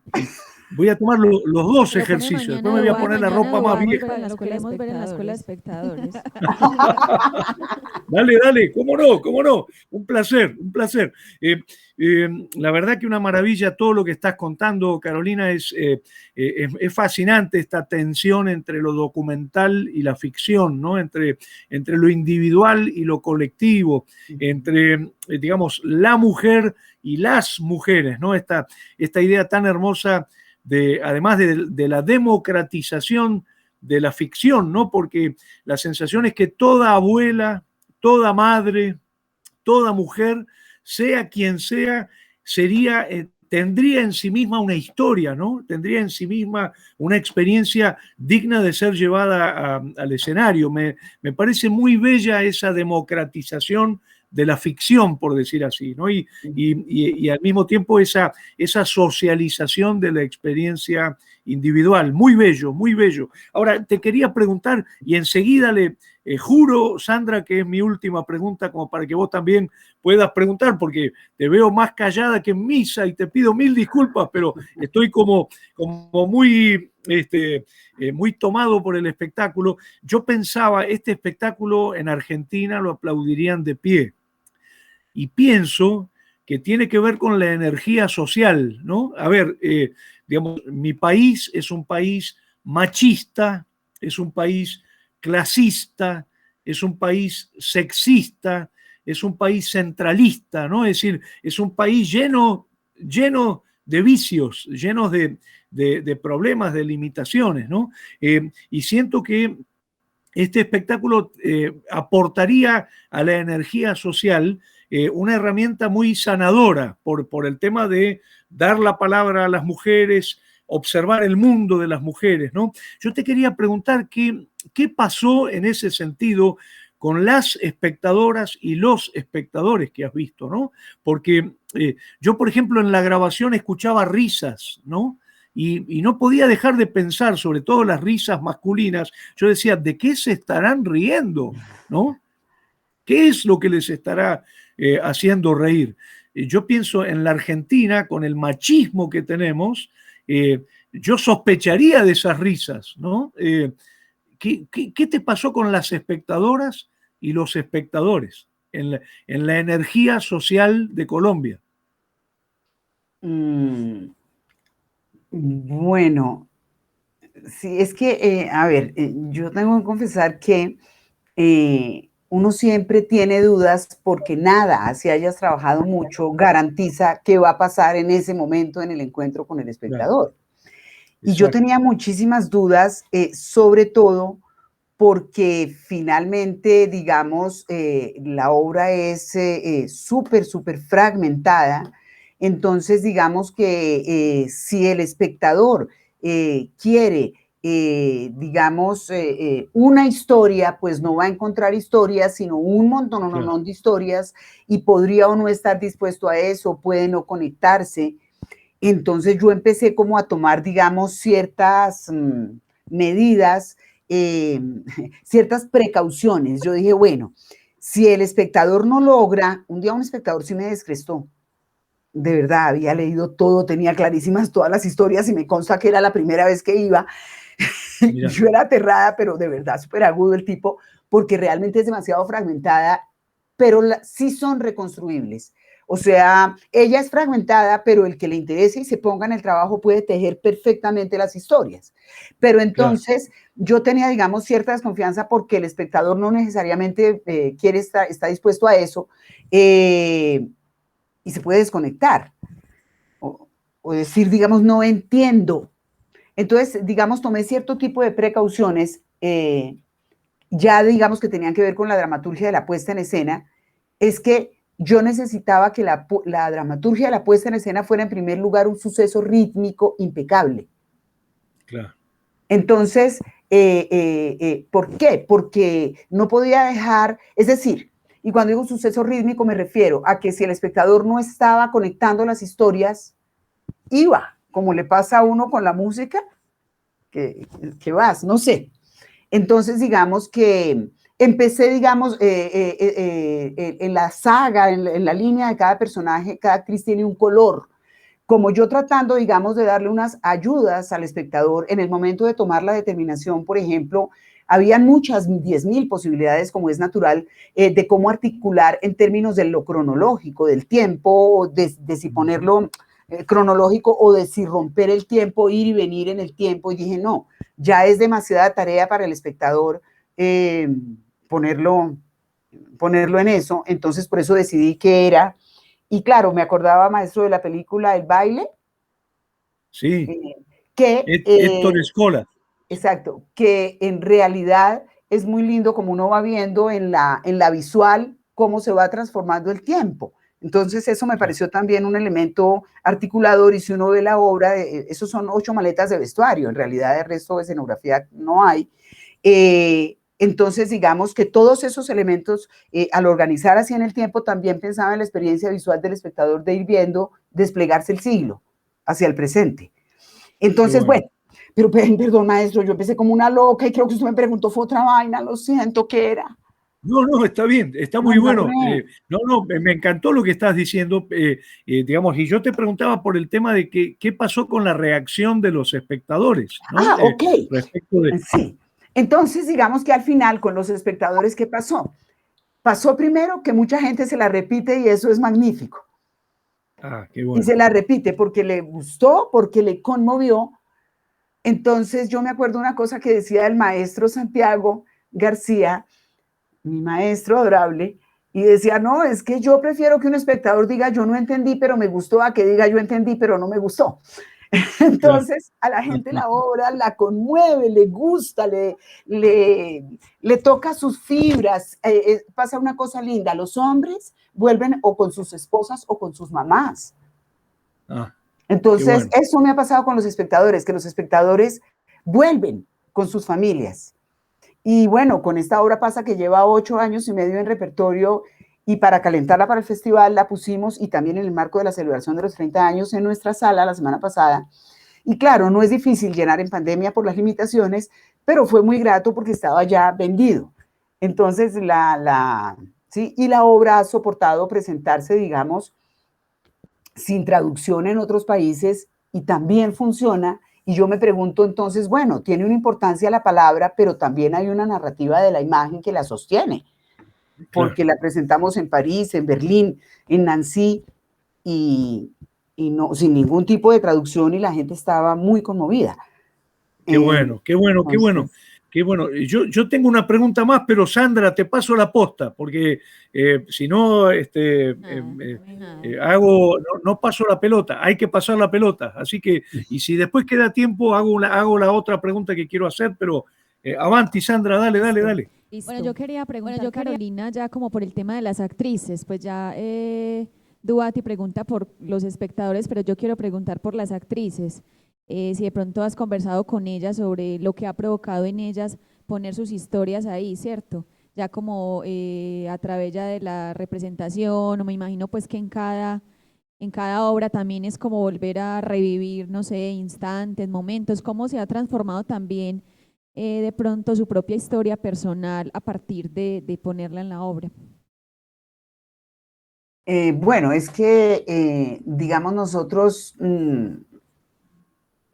voy a tomar los dos ejercicios. Después me voy a poner la ropa más vieja. Queremos ver en la escuela de espectadores. Dale, cómo no, un placer. La verdad que una maravilla todo lo que estás contando, Carolina, es fascinante esta tensión entre lo documental y la ficción, ¿no? Entre lo individual y lo colectivo, entre, digamos, la mujer y las mujeres, ¿no? Esta idea tan hermosa además de la democratización de la ficción, ¿no? Porque la sensación es que toda abuela, toda madre, toda mujer, sea quien sea, tendría en sí misma una historia, ¿no? Tendría en sí misma una experiencia digna de ser llevada al escenario. Me parece muy bella esa democratización de la ficción, por decir así, ¿no? Y al mismo tiempo esa socialización de la experiencia individual. Muy bello, muy bello. Ahora, te quería preguntar, y enseguida le juro, Sandra, que es mi última pregunta, como para que vos también puedas preguntar, porque te veo más callada que en misa y te pido mil disculpas, pero estoy como muy... muy tomado por el espectáculo. Yo pensaba, este espectáculo en Argentina lo aplaudirían de pie. Y pienso que tiene que ver con la energía social, ¿no? A ver, digamos, mi país es un país machista, es un país clasista, es un país sexista, es un país centralista, ¿no? Es decir, es un país lleno de vicios, llenos de problemas, de limitaciones, ¿no? Y siento que este espectáculo aportaría a la energía social una herramienta muy sanadora por el tema de dar la palabra a las mujeres, observar el mundo de las mujeres, ¿no? Yo te quería preguntar qué pasó en ese sentido con las espectadoras y los espectadores que has visto, ¿no? Porque yo, por ejemplo, en la grabación escuchaba risas, ¿no? Y no podía dejar de pensar, sobre todo las risas masculinas. Yo decía, ¿de qué se estarán riendo? ¿No? ¿Qué es lo que les estará haciendo reír? Yo pienso en la Argentina, con el machismo que tenemos, yo sospecharía de esas risas, ¿no? ¿Qué te pasó con las espectadoras y los espectadores en la energía social de Colombia? Bueno, sí, es que, a ver, yo tengo que confesar que uno siempre tiene dudas porque nada, así hayas trabajado mucho, garantiza qué va a pasar en ese momento en el encuentro con el espectador. Y yo tenía muchísimas dudas, sobre todo porque finalmente, digamos, la obra es súper, súper fragmentada. Entonces, digamos que si el espectador quiere, digamos, una historia, pues no va a encontrar historias, sino un montón de historias, y podría o no estar dispuesto a eso, puede no conectarse. Entonces yo empecé como a tomar, digamos, ciertas medidas, ciertas precauciones. Yo dije, bueno, si el espectador no logra, un día un espectador sí me descrestó. De verdad, había leído todo, tenía clarísimas todas las historias y me consta que era la primera vez que iba. Yo era aterrada, pero de verdad súper agudo el tipo, porque realmente es demasiado fragmentada, pero sí son reconstruibles. O sea, ella es fragmentada, pero el que le interese y se ponga en el trabajo puede tejer perfectamente las historias. Pero entonces yo tenía, digamos, cierta desconfianza porque el espectador no necesariamente está dispuesto a eso, y se puede desconectar o decir, digamos, no entiendo. Entonces, digamos, tomé cierto tipo de precauciones, ya digamos que tenían que ver con la dramaturgia de la puesta en escena. Es que yo necesitaba que la dramaturgia de la puesta en escena fuera en primer lugar un suceso rítmico impecable. Claro. Entonces, ¿por qué? Porque no podía dejar, es decir, y cuando digo suceso rítmico me refiero a que si el espectador no estaba conectando las historias, iba, como le pasa a uno con la música, que vas, no sé. Entonces, digamos que empecé, digamos, en la saga, en la línea de cada personaje, cada actriz tiene un color. Como yo tratando, digamos, de darle unas ayudas al espectador en el momento de tomar la determinación, por ejemplo, habían muchas, 10.000 posibilidades, como es natural, de cómo articular en términos de lo cronológico, del tiempo, de si ponerlo cronológico o de si romper el tiempo, ir y venir en el tiempo. Y dije, no, ya es demasiada tarea para el espectador ponerlo en eso. Entonces, por eso decidí que era. Y claro, me acordaba, maestro, de la película El baile. Sí. Que Héctor Escola. Exacto, que en realidad es muy lindo como uno va viendo en la visual cómo se va transformando el tiempo. Entonces eso me pareció también un elemento articulador, y si uno ve la obra, esos son 8 maletas de vestuario, en realidad el resto de escenografía no hay. Entonces digamos que todos esos elementos, al organizar así en el tiempo, también pensaba en la experiencia visual del espectador de ir viendo desplegarse el siglo hacia el presente. Entonces, bueno, pero perdón, maestro, yo empecé como una loca y creo que usted me preguntó, fue otra vaina, lo siento, ¿qué era? No, está bien, está muy bueno. Me encantó lo que estás diciendo, digamos, y yo te preguntaba por el tema de qué pasó con la reacción de los espectadores, ¿no? Ok. Respecto de... Sí. Entonces, digamos que al final, con los espectadores, ¿qué pasó? Pasó primero que mucha gente se la repite y eso es magnífico. Qué bueno. Y se la repite porque le gustó, porque le conmovió. Entonces, yo me acuerdo una cosa que decía el maestro Santiago García, mi maestro adorable, Y decía, no, es que yo prefiero que un espectador diga yo no entendí, pero me gustó, a que diga yo entendí, pero no me gustó. Entonces, a la gente la obra la conmueve, le gusta, le toca sus fibras. Pasa una cosa linda, los hombres vuelven o con sus esposas o con sus mamás. Entonces, eso me ha pasado con los espectadores, que los espectadores vuelven con sus familias. Y bueno, con esta obra pasa que lleva 8 años y medio en repertorio, y para calentarla para el festival la pusimos, y también en el marco de la celebración de los 30 años en nuestra sala la semana pasada. Y claro, no es difícil llenar en pandemia por las limitaciones, pero fue muy grato porque estaba ya vendido. Entonces, ¿sí? Y la obra ha soportado presentarse, digamos, sin traducción en otros países, y también funciona. Y yo me pregunto entonces, bueno, tiene una importancia la palabra, pero también hay una narrativa de la imagen que la sostiene, porque la presentamos en París, en Berlín, en Nancy, y no, sin ningún tipo de traducción, y la gente estaba muy conmovida. Qué bueno, qué bueno, qué bueno. Qué bueno. Yo tengo una pregunta más, pero Sandra, te paso la posta, porque si no, no paso la pelota, hay que pasar la pelota. Así que, y si después queda tiempo, hago la otra pregunta que quiero hacer, pero avanti, Sandra, dale. Bueno, yo quería preguntar, Carolina, ya como por el tema de las actrices, pues ya Duati pregunta por los espectadores, pero yo quiero preguntar por las actrices. Si de pronto has conversado con ellas sobre lo que ha provocado en ellas poner sus historias ahí, ¿cierto? Ya como a través ya de la representación, o me imagino pues que en cada obra también es como volver a revivir, no sé, instantes, momentos, cómo se ha transformado también de pronto su propia historia personal a partir de ponerla en la obra. Bueno, es que, digamos, nosotros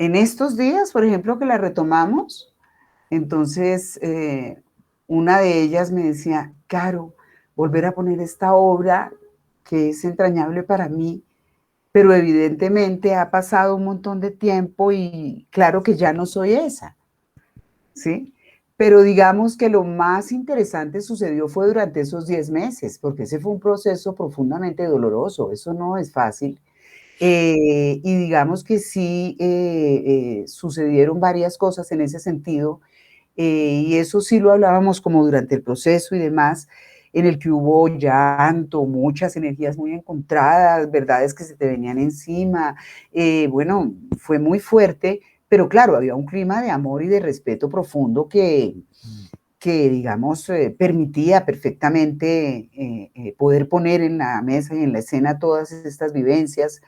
en estos días, por ejemplo, que la retomamos, entonces una de ellas me decía, Caro, volver a poner esta obra que es entrañable para mí, pero evidentemente ha pasado un montón de tiempo y claro que ya no soy esa, ¿sí? Pero digamos que lo más interesante sucedió fue durante esos 10 meses, porque ese fue un proceso profundamente doloroso, eso no es fácil. Y digamos que sí sucedieron varias cosas en ese sentido, y eso sí lo hablábamos como durante el proceso y demás, en el que hubo llanto, muchas energías muy encontradas, verdades que se te venían encima, bueno, fue muy fuerte, pero claro, había un clima de amor y de respeto profundo que digamos, permitía perfectamente poder poner en la mesa y en la escena todas estas vivencias.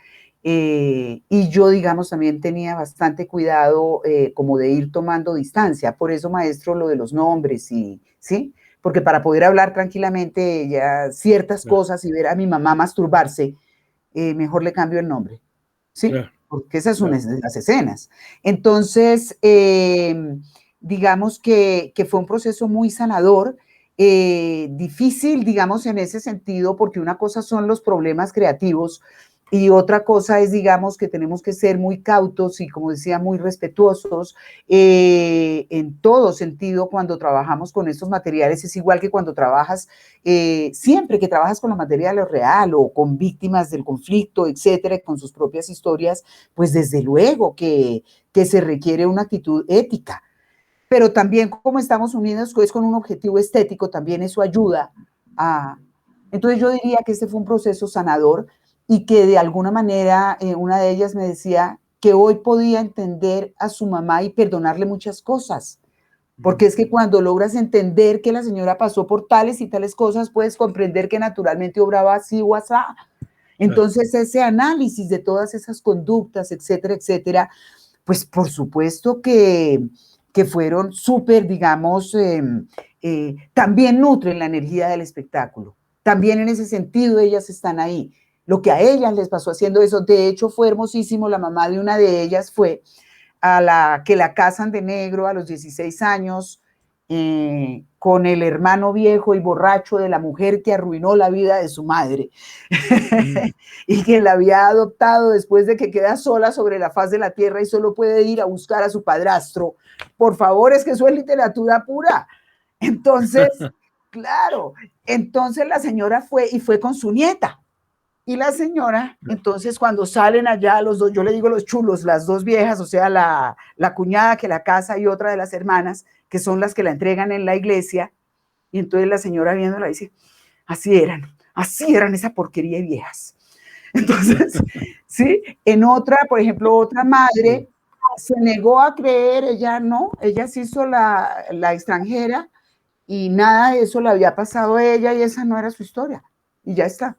Y yo, digamos, también tenía bastante cuidado como de ir tomando distancia. Por eso, maestro, lo de los nombres, ¿sí? Porque para poder hablar tranquilamente ya ciertas cosas y ver a mi mamá masturbarse, mejor le cambio el nombre, ¿sí? Porque esas son las escenas. Entonces, digamos que fue un proceso muy sanador, difícil, digamos, en ese sentido, porque una cosa son los problemas creativos y otra cosa es, digamos, que tenemos que ser muy cautos y, como decía, muy respetuosos en todo sentido cuando trabajamos con estos materiales. Es igual que cuando trabajas, siempre que trabajas con los materiales real o con víctimas del conflicto, etcétera, con sus propias historias, pues desde luego que se requiere una actitud ética. Pero también, como estamos unidos pues, con un objetivo estético, también eso ayuda a... Entonces yo diría que este fue un proceso sanador y que de alguna manera una de ellas me decía que hoy podía entender a su mamá y perdonarle muchas cosas. Porque es que cuando logras entender que la señora pasó por tales y tales cosas, puedes comprender que naturalmente obraba así o así. Entonces ese análisis de todas esas conductas, etcétera, etcétera, pues por supuesto que fueron súper, digamos, también nutren la energía del espectáculo. También en ese sentido ellas están ahí. Lo que a ellas les pasó haciendo eso, de hecho fue hermosísimo, la mamá de una de ellas fue a la que la casan de negro a los 16 años, con el hermano viejo y borracho de la mujer que arruinó la vida de su madre y que la había adoptado después de que queda sola sobre la faz de la tierra y solo puede ir a buscar a su padrastro. Por favor, es que eso es literatura pura. Entonces, Claro, entonces la señora fue con su nieta. Y la señora, entonces cuando salen allá los dos, yo le digo los chulos, las dos viejas, o sea, la cuñada que la casa y otra de las hermanas, que son las que la entregan en la iglesia, y entonces la señora viéndola dice, así eran esa porquería de viejas. Entonces, sí, en otra, por ejemplo, otra madre se negó a creer, ella se hizo la extranjera y nada de eso le había pasado a ella y esa no era su historia. Y ya está.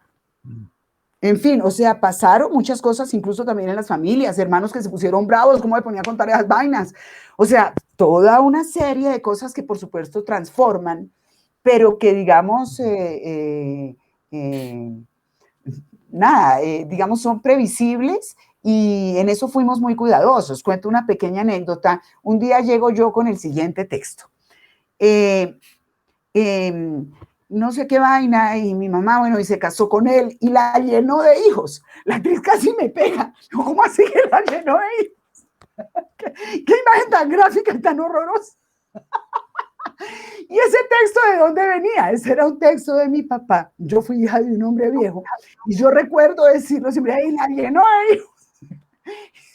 En fin, o sea, pasaron muchas cosas, incluso también en las familias, hermanos que se pusieron bravos, cómo me ponía a contar esas vainas. O sea, toda una serie de cosas que por supuesto transforman, pero que digamos, digamos, son previsibles y en eso fuimos muy cuidadosos. Cuento una pequeña anécdota. Un día llego yo con el siguiente texto. No sé qué vaina, y mi mamá, bueno, y se casó con él y la llenó de hijos. La actriz casi me pega. ¿Cómo así que la llenó de hijos? ¿Qué imagen tan gráfica y tan horrorosa? ¿Y ese texto de dónde venía? Ese era un texto de mi papá. Yo fui hija de un hombre viejo y yo recuerdo decirlo siempre, ¡ay, la llenó de hijos!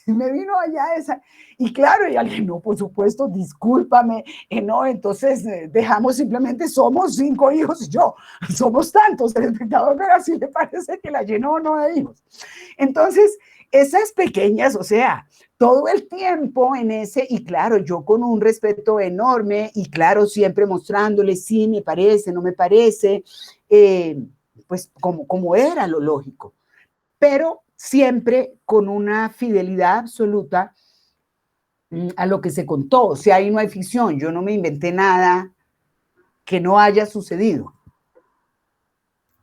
Y me vino allá esa, y claro, y alguien, no, por supuesto, discúlpame, no, entonces dejamos simplemente, somos 5 hijos y yo, somos tantos, el espectador, pero así le parece que la llenó o no de hijos. Entonces, esas pequeñas, o sea, todo el tiempo en ese, y claro, yo con un respeto enorme, y claro, siempre mostrándole, sí, me parece, no me parece, pues como era lo lógico, pero siempre con una fidelidad absoluta a lo que se contó. O sea, ahí no hay ficción, yo no me inventé nada que no haya sucedido.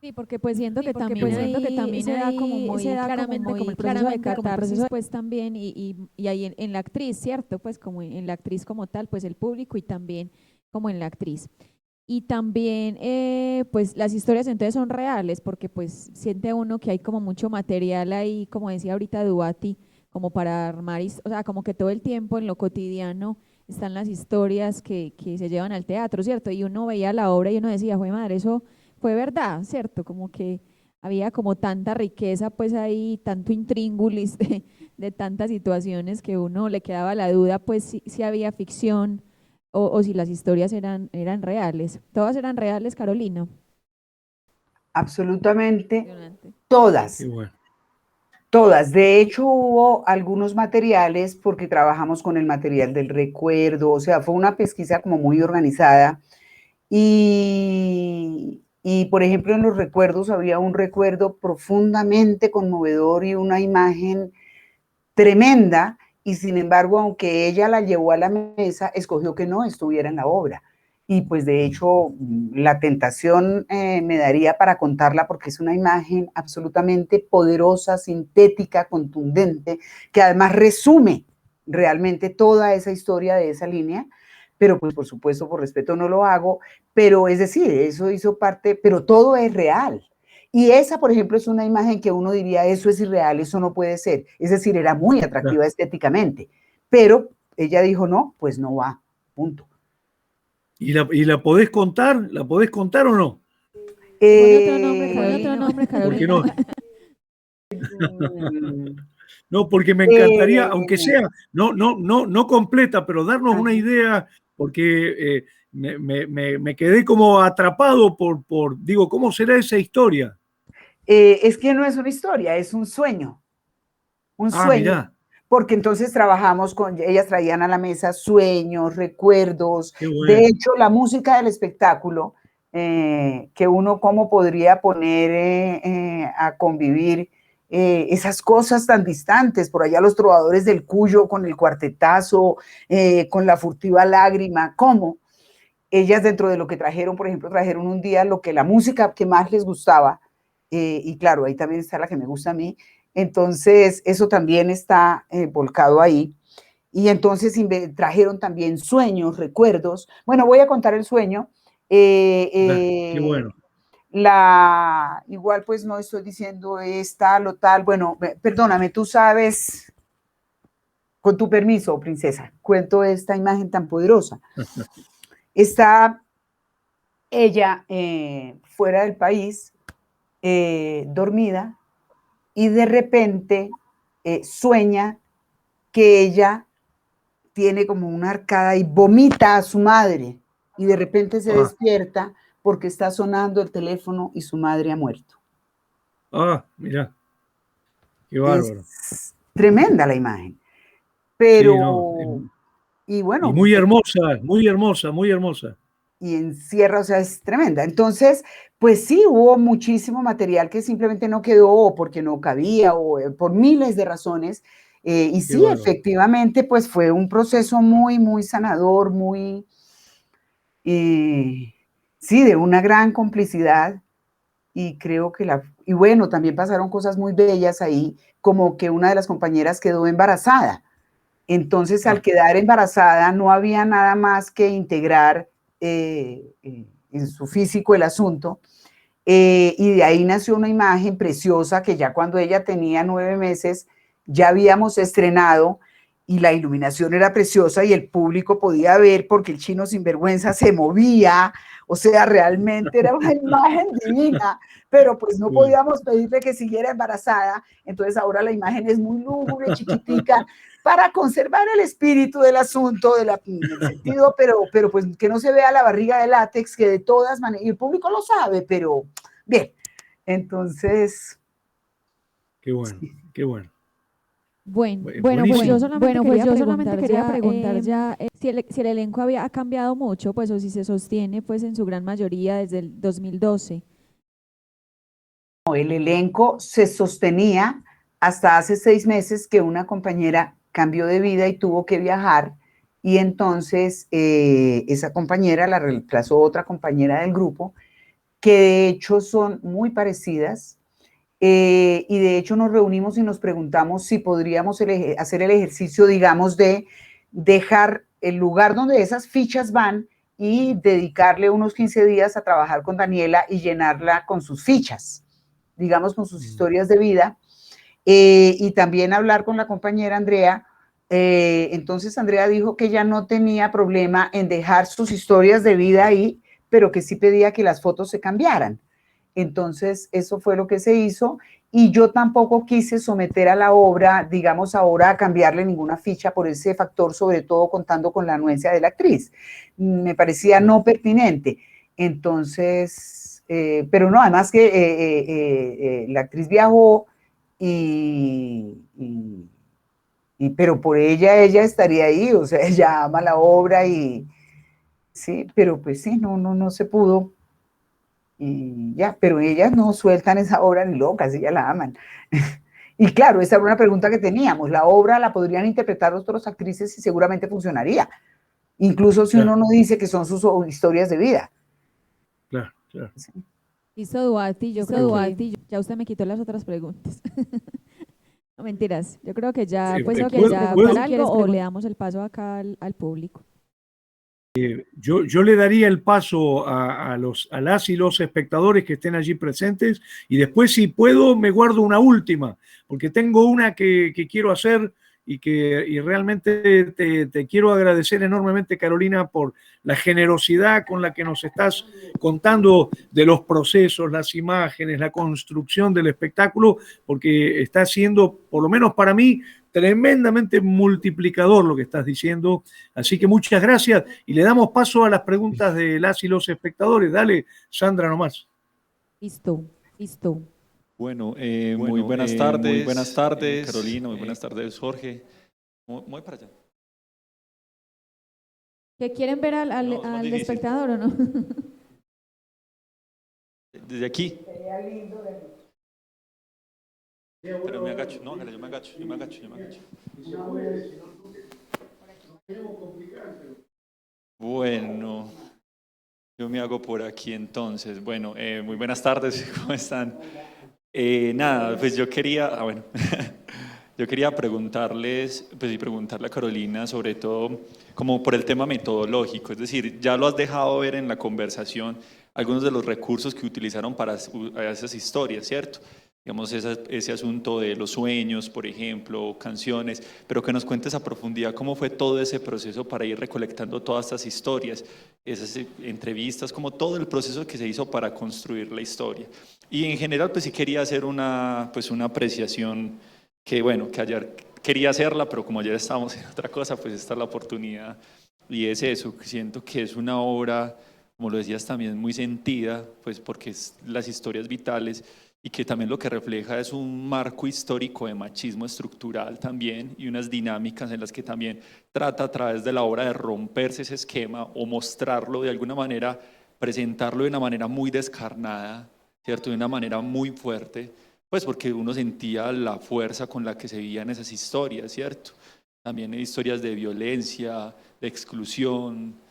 Sí, porque pues siento que también se da como muy claramente como el proceso de catarsis pues también y ahí en la actriz, ¿cierto? Pues como en la actriz como tal, pues el público y también como en la actriz. Y también, pues las historias entonces son reales, porque pues siente uno que hay como mucho material ahí, como decía ahorita Dubati, como para armar, o sea, como que todo el tiempo en lo cotidiano están las historias que se llevan al teatro, ¿cierto? Y uno veía la obra y uno decía, jue madre, eso fue verdad, ¿cierto? Como que había como tanta riqueza, pues ahí, tanto intríngulis de tantas situaciones que uno le quedaba la duda, pues si había ficción o si las historias eran reales. ¿Todas eran reales, Carolina? Absolutamente todas. Bueno. Todas. De hecho, hubo algunos materiales porque trabajamos con el material del recuerdo, o sea, fue una pesquisa como muy organizada. Y por ejemplo, en los recuerdos había un recuerdo profundamente conmovedor y una imagen tremenda, y sin embargo, aunque ella la llevó a la mesa, escogió que no estuviera en la obra. Y pues de hecho, la tentación me daría para contarla porque es una imagen absolutamente poderosa, sintética, contundente, que además resume realmente toda esa historia de esa línea, pero pues por supuesto, por respeto no lo hago, pero es decir, eso hizo parte, pero todo es real. Y esa, por ejemplo, es una imagen que uno diría, eso es irreal, eso no puede ser. Es decir, era muy atractiva estéticamente, pero ella dijo, no, pues no va, punto. ¿Y la podés contar? ¿La podés contar o no? Pon otro nombre, Carolina. ¿Por qué no? No, porque me encantaría, aunque sea, no completa, pero darnos una idea, porque me quedé como atrapado digo, ¿cómo será esa historia? Es que no es una historia, es un sueño. Un sueño. Mirá. Porque entonces trabajamos ellas traían a la mesa sueños, recuerdos. Bueno. De hecho, la música del espectáculo, que uno cómo podría poner a convivir esas cosas tan distantes, por allá los trovadores del Cuyo con el cuartetazo, con la furtiva lágrima, ¿cómo? Ellas dentro de lo que trajeron, por ejemplo, trajeron un día la música que más les gustaba, y claro, ahí también está la que me gusta a mí. Entonces, eso también está volcado ahí. Y entonces trajeron también sueños, recuerdos. Bueno, voy a contar el sueño. Qué bueno. Igual pues no estoy diciendo es tal o tal. Bueno, perdóname, tú sabes, con tu permiso, princesa, cuento esta imagen tan poderosa. Está ella fuera del país, dormida, y de repente sueña que ella tiene como una arcada y vomita a su madre, y de repente se despierta porque está sonando el teléfono y su madre ha muerto. Mira, qué bárbaro. Es tremenda la imagen, pero, Sí, no, y bueno. Y muy hermosa, muy hermosa, muy hermosa. Y encierra, o sea, es tremenda. Entonces, pues sí, hubo muchísimo material que simplemente no quedó porque no cabía o por miles de razones. Y sí, bárbaro. efectivamente, pues fue un proceso muy, muy sanador, muy, sí, de una gran complicidad. Y creo que y bueno, también pasaron cosas muy bellas ahí, como que una de las compañeras quedó embarazada. Entonces, al quedar embarazada, no había nada más que integrar en su físico el asunto. Y de ahí nació una imagen preciosa que ya cuando ella tenía 9 meses, ya habíamos estrenado y la iluminación era preciosa y el público podía ver porque el chino sinvergüenza se movía, o sea, realmente era una imagen divina, pero pues no podíamos pedirle que siguiera embarazada, entonces ahora la imagen es muy lúgubre, chiquitica, para conservar el espíritu del asunto, del sentido, pero pues que no se vea la barriga de látex, que de todas maneras, y el público lo sabe, pero bien, entonces... Qué bueno, qué bueno. Bueno, pues yo solamente quería preguntar ya si el elenco ha cambiado mucho, pues, o si se sostiene, pues, en su gran mayoría desde el 2012. El elenco se sostenía hasta hace 6 meses que una compañera cambió de vida y tuvo que viajar, y entonces esa compañera la reemplazó otra compañera del grupo, que de hecho son muy parecidas. Y de hecho nos reunimos y nos preguntamos si podríamos hacer el ejercicio, digamos, de dejar el lugar donde esas fichas van y dedicarle unos 15 días a trabajar con Daniela y llenarla con sus fichas, digamos, con sus historias de vida, y también hablar con la compañera Andrea. Entonces Andrea dijo que ella no tenía problema en dejar sus historias de vida ahí, pero que sí pedía que las fotos se cambiaran. Entonces, eso fue lo que se hizo, y yo tampoco quise someter a la obra, digamos ahora, a cambiarle ninguna ficha por ese factor, sobre todo contando con la anuencia de la actriz. Me parecía no pertinente. Entonces, pero no, además que la actriz viajó pero por ella estaría ahí, o sea, ella ama la obra y sí, pero pues sí, no se pudo. Y ya, pero ellas no sueltan esa obra ni locas, ellas la aman. Y claro, esa era una pregunta que teníamos. La obra la podrían interpretar otras actrices y seguramente funcionaría, incluso si uno no dice que son sus historias de vida. Claro, claro. Sí. Listo, Duarte, yo creo que ya usted me quitó las otras preguntas. No, mentiras, yo creo que ya, pues, preguntar algo o le damos el paso acá al público. Yo le daría el paso a las y los espectadores que estén allí presentes, y después, si puedo, me guardo una última, porque tengo una que quiero hacer y realmente te quiero agradecer enormemente, Carolina, por la generosidad con la que nos estás contando de los procesos, las imágenes, la construcción del espectáculo, porque está siendo, por lo menos para mí, tremendamente multiplicador lo que estás diciendo. Así que muchas gracias, y le damos paso a las preguntas de las y los espectadores. Dale, Sandra, nomás. Listo. Bueno, muy buenas tardes, Carolina, muy buenas tardes, Jorge. Muy para allá. ¿Que quieren ver al espectador o no? Desde aquí. Pero me agacho, no, yo me agacho. Bueno, yo me hago por aquí entonces. Bueno, muy buenas tardes, ¿cómo están? Nada, pues yo quería, yo quería preguntarle a Carolina, sobre todo como por el tema metodológico, es decir, ya lo has dejado ver en la conversación, algunos de los recursos que utilizaron para esas historias, ¿cierto? digamos, ese asunto de los sueños, por ejemplo, canciones, pero que nos cuentes a profundidad cómo fue todo ese proceso para ir recolectando todas estas historias, esas entrevistas, como todo el proceso que se hizo para construir la historia. Y en general, pues sí quería hacer una apreciación que, bueno, que ayer quería hacerla, pero como ayer estábamos en otra cosa, pues esta es la oportunidad. Y es eso, siento que es una obra, como lo decías también, muy sentida, pues porque es las historias vitales, y que también lo que refleja es un marco histórico de machismo estructural también, y unas dinámicas en las que también trata a través de la obra de romperse ese esquema o mostrarlo de alguna manera, presentarlo de una manera muy descarnada, ¿cierto? De una manera muy fuerte, pues porque uno sentía la fuerza con la que se vivían esas historias, ¿cierto? También hay historias de violencia, de exclusión,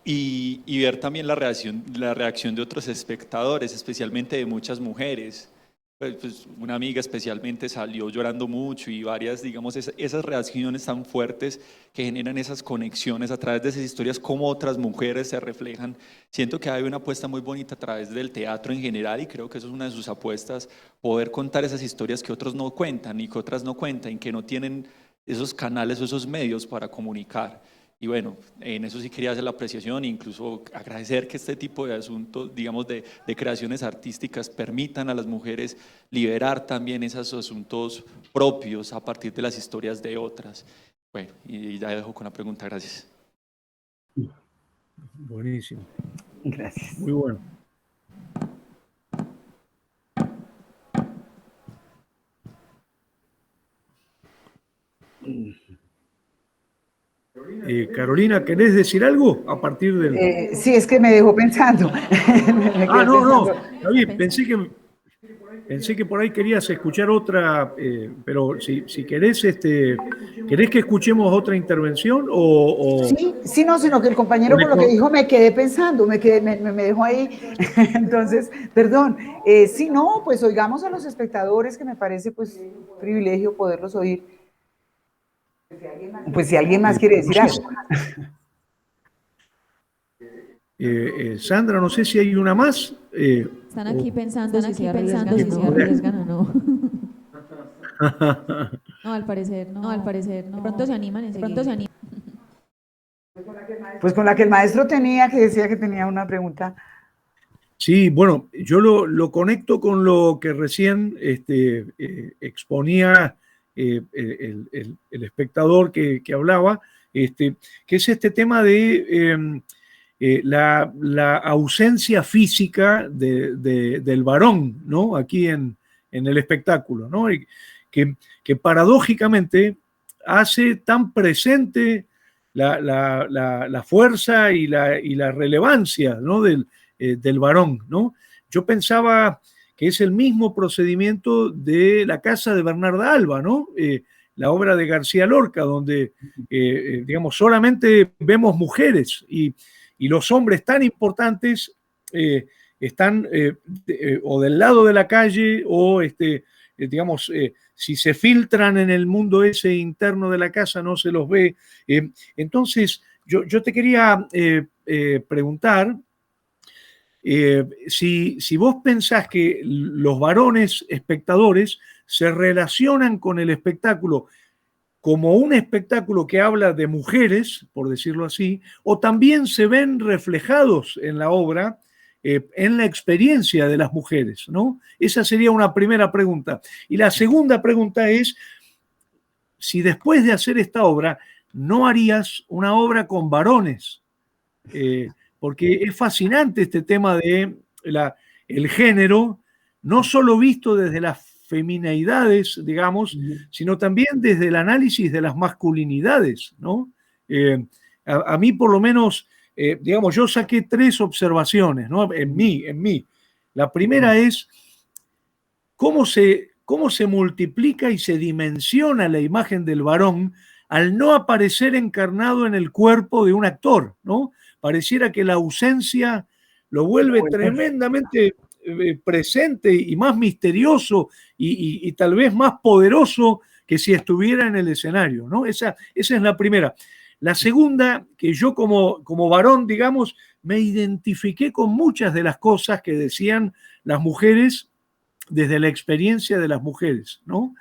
y ver también la reacción de otros espectadores, especialmente de muchas mujeres. Pues una amiga especialmente salió llorando mucho, y varias, digamos, esas reacciones tan fuertes que generan esas conexiones a través de esas historias, como otras mujeres se reflejan. Siento que hay una apuesta muy bonita a través del teatro en general, y creo que eso es una de sus apuestas, poder contar esas historias que otros no cuentan y que otras no cuentan, que no tienen esos canales o esos medios para comunicar. Y bueno, en eso sí quería hacer la apreciación e incluso agradecer que este tipo de asuntos, digamos, de creaciones artísticas permitan a las mujeres liberar también esos asuntos propios a partir de las historias de otras. Bueno, y ya dejo con la pregunta, gracias. Buenísimo. Gracias. Muy bueno. Carolina, ¿querés decir algo a partir del...? Sí, es que me dejó pensando. No, está bien, pensé que por ahí querías escuchar otra, pero si querés, ¿querés que escuchemos otra intervención o...? Sí, no, sino que el compañero con lo que dijo me quedé pensando, me dejó ahí. Entonces, perdón. Sí, no, pues oigamos a los espectadores, que me parece pues un privilegio poderlos oír. Pues si alguien más quiere decir algo. Sandra, no sé si hay una más. Están aquí pensando si se arriesgan o no. No, al parecer no. De pronto se animan enseguida. Pues con la que el maestro tenía, que decía que tenía una pregunta. Sí, bueno, yo lo conecto con lo que recién exponía el espectador que hablaba, que es este tema de la ausencia física del varón, ¿no? Aquí en el espectáculo, ¿no? Y que paradójicamente hace tan presente la fuerza y la relevancia, ¿no? del varón, ¿no? Yo pensaba que es el mismo procedimiento de La casa de Bernarda Alba, ¿no? La obra de García Lorca, donde, digamos, solamente vemos mujeres y los hombres tan importantes están o del lado de la calle o, digamos, si se filtran en el mundo ese interno de la casa no se los ve. Entonces, yo te quería preguntar si vos pensás que los varones espectadores se relacionan con el espectáculo como un espectáculo que habla de mujeres, por decirlo así, o también se ven reflejados en la obra, en la experiencia de las mujeres, ¿no? Esa sería una primera pregunta. Y la segunda pregunta es, si después de hacer esta obra, ¿no harías una obra con varones? Porque es fascinante este tema de el género, no solo visto desde las femineidades, digamos, sino también desde el análisis de las masculinidades, ¿no? A mí, por lo menos, digamos, yo saqué 3 observaciones, ¿no? En mí. La primera es cómo se multiplica y se dimensiona la imagen del varón al no aparecer encarnado en el cuerpo de un actor, ¿no? Pareciera que la ausencia lo vuelve tremendamente presente y más misterioso y tal vez más poderoso que si estuviera en el escenario, ¿no? Esa es la primera. La segunda, que yo como varón, digamos, me identifiqué con muchas de las cosas que decían las mujeres desde la experiencia de las mujeres, ¿no?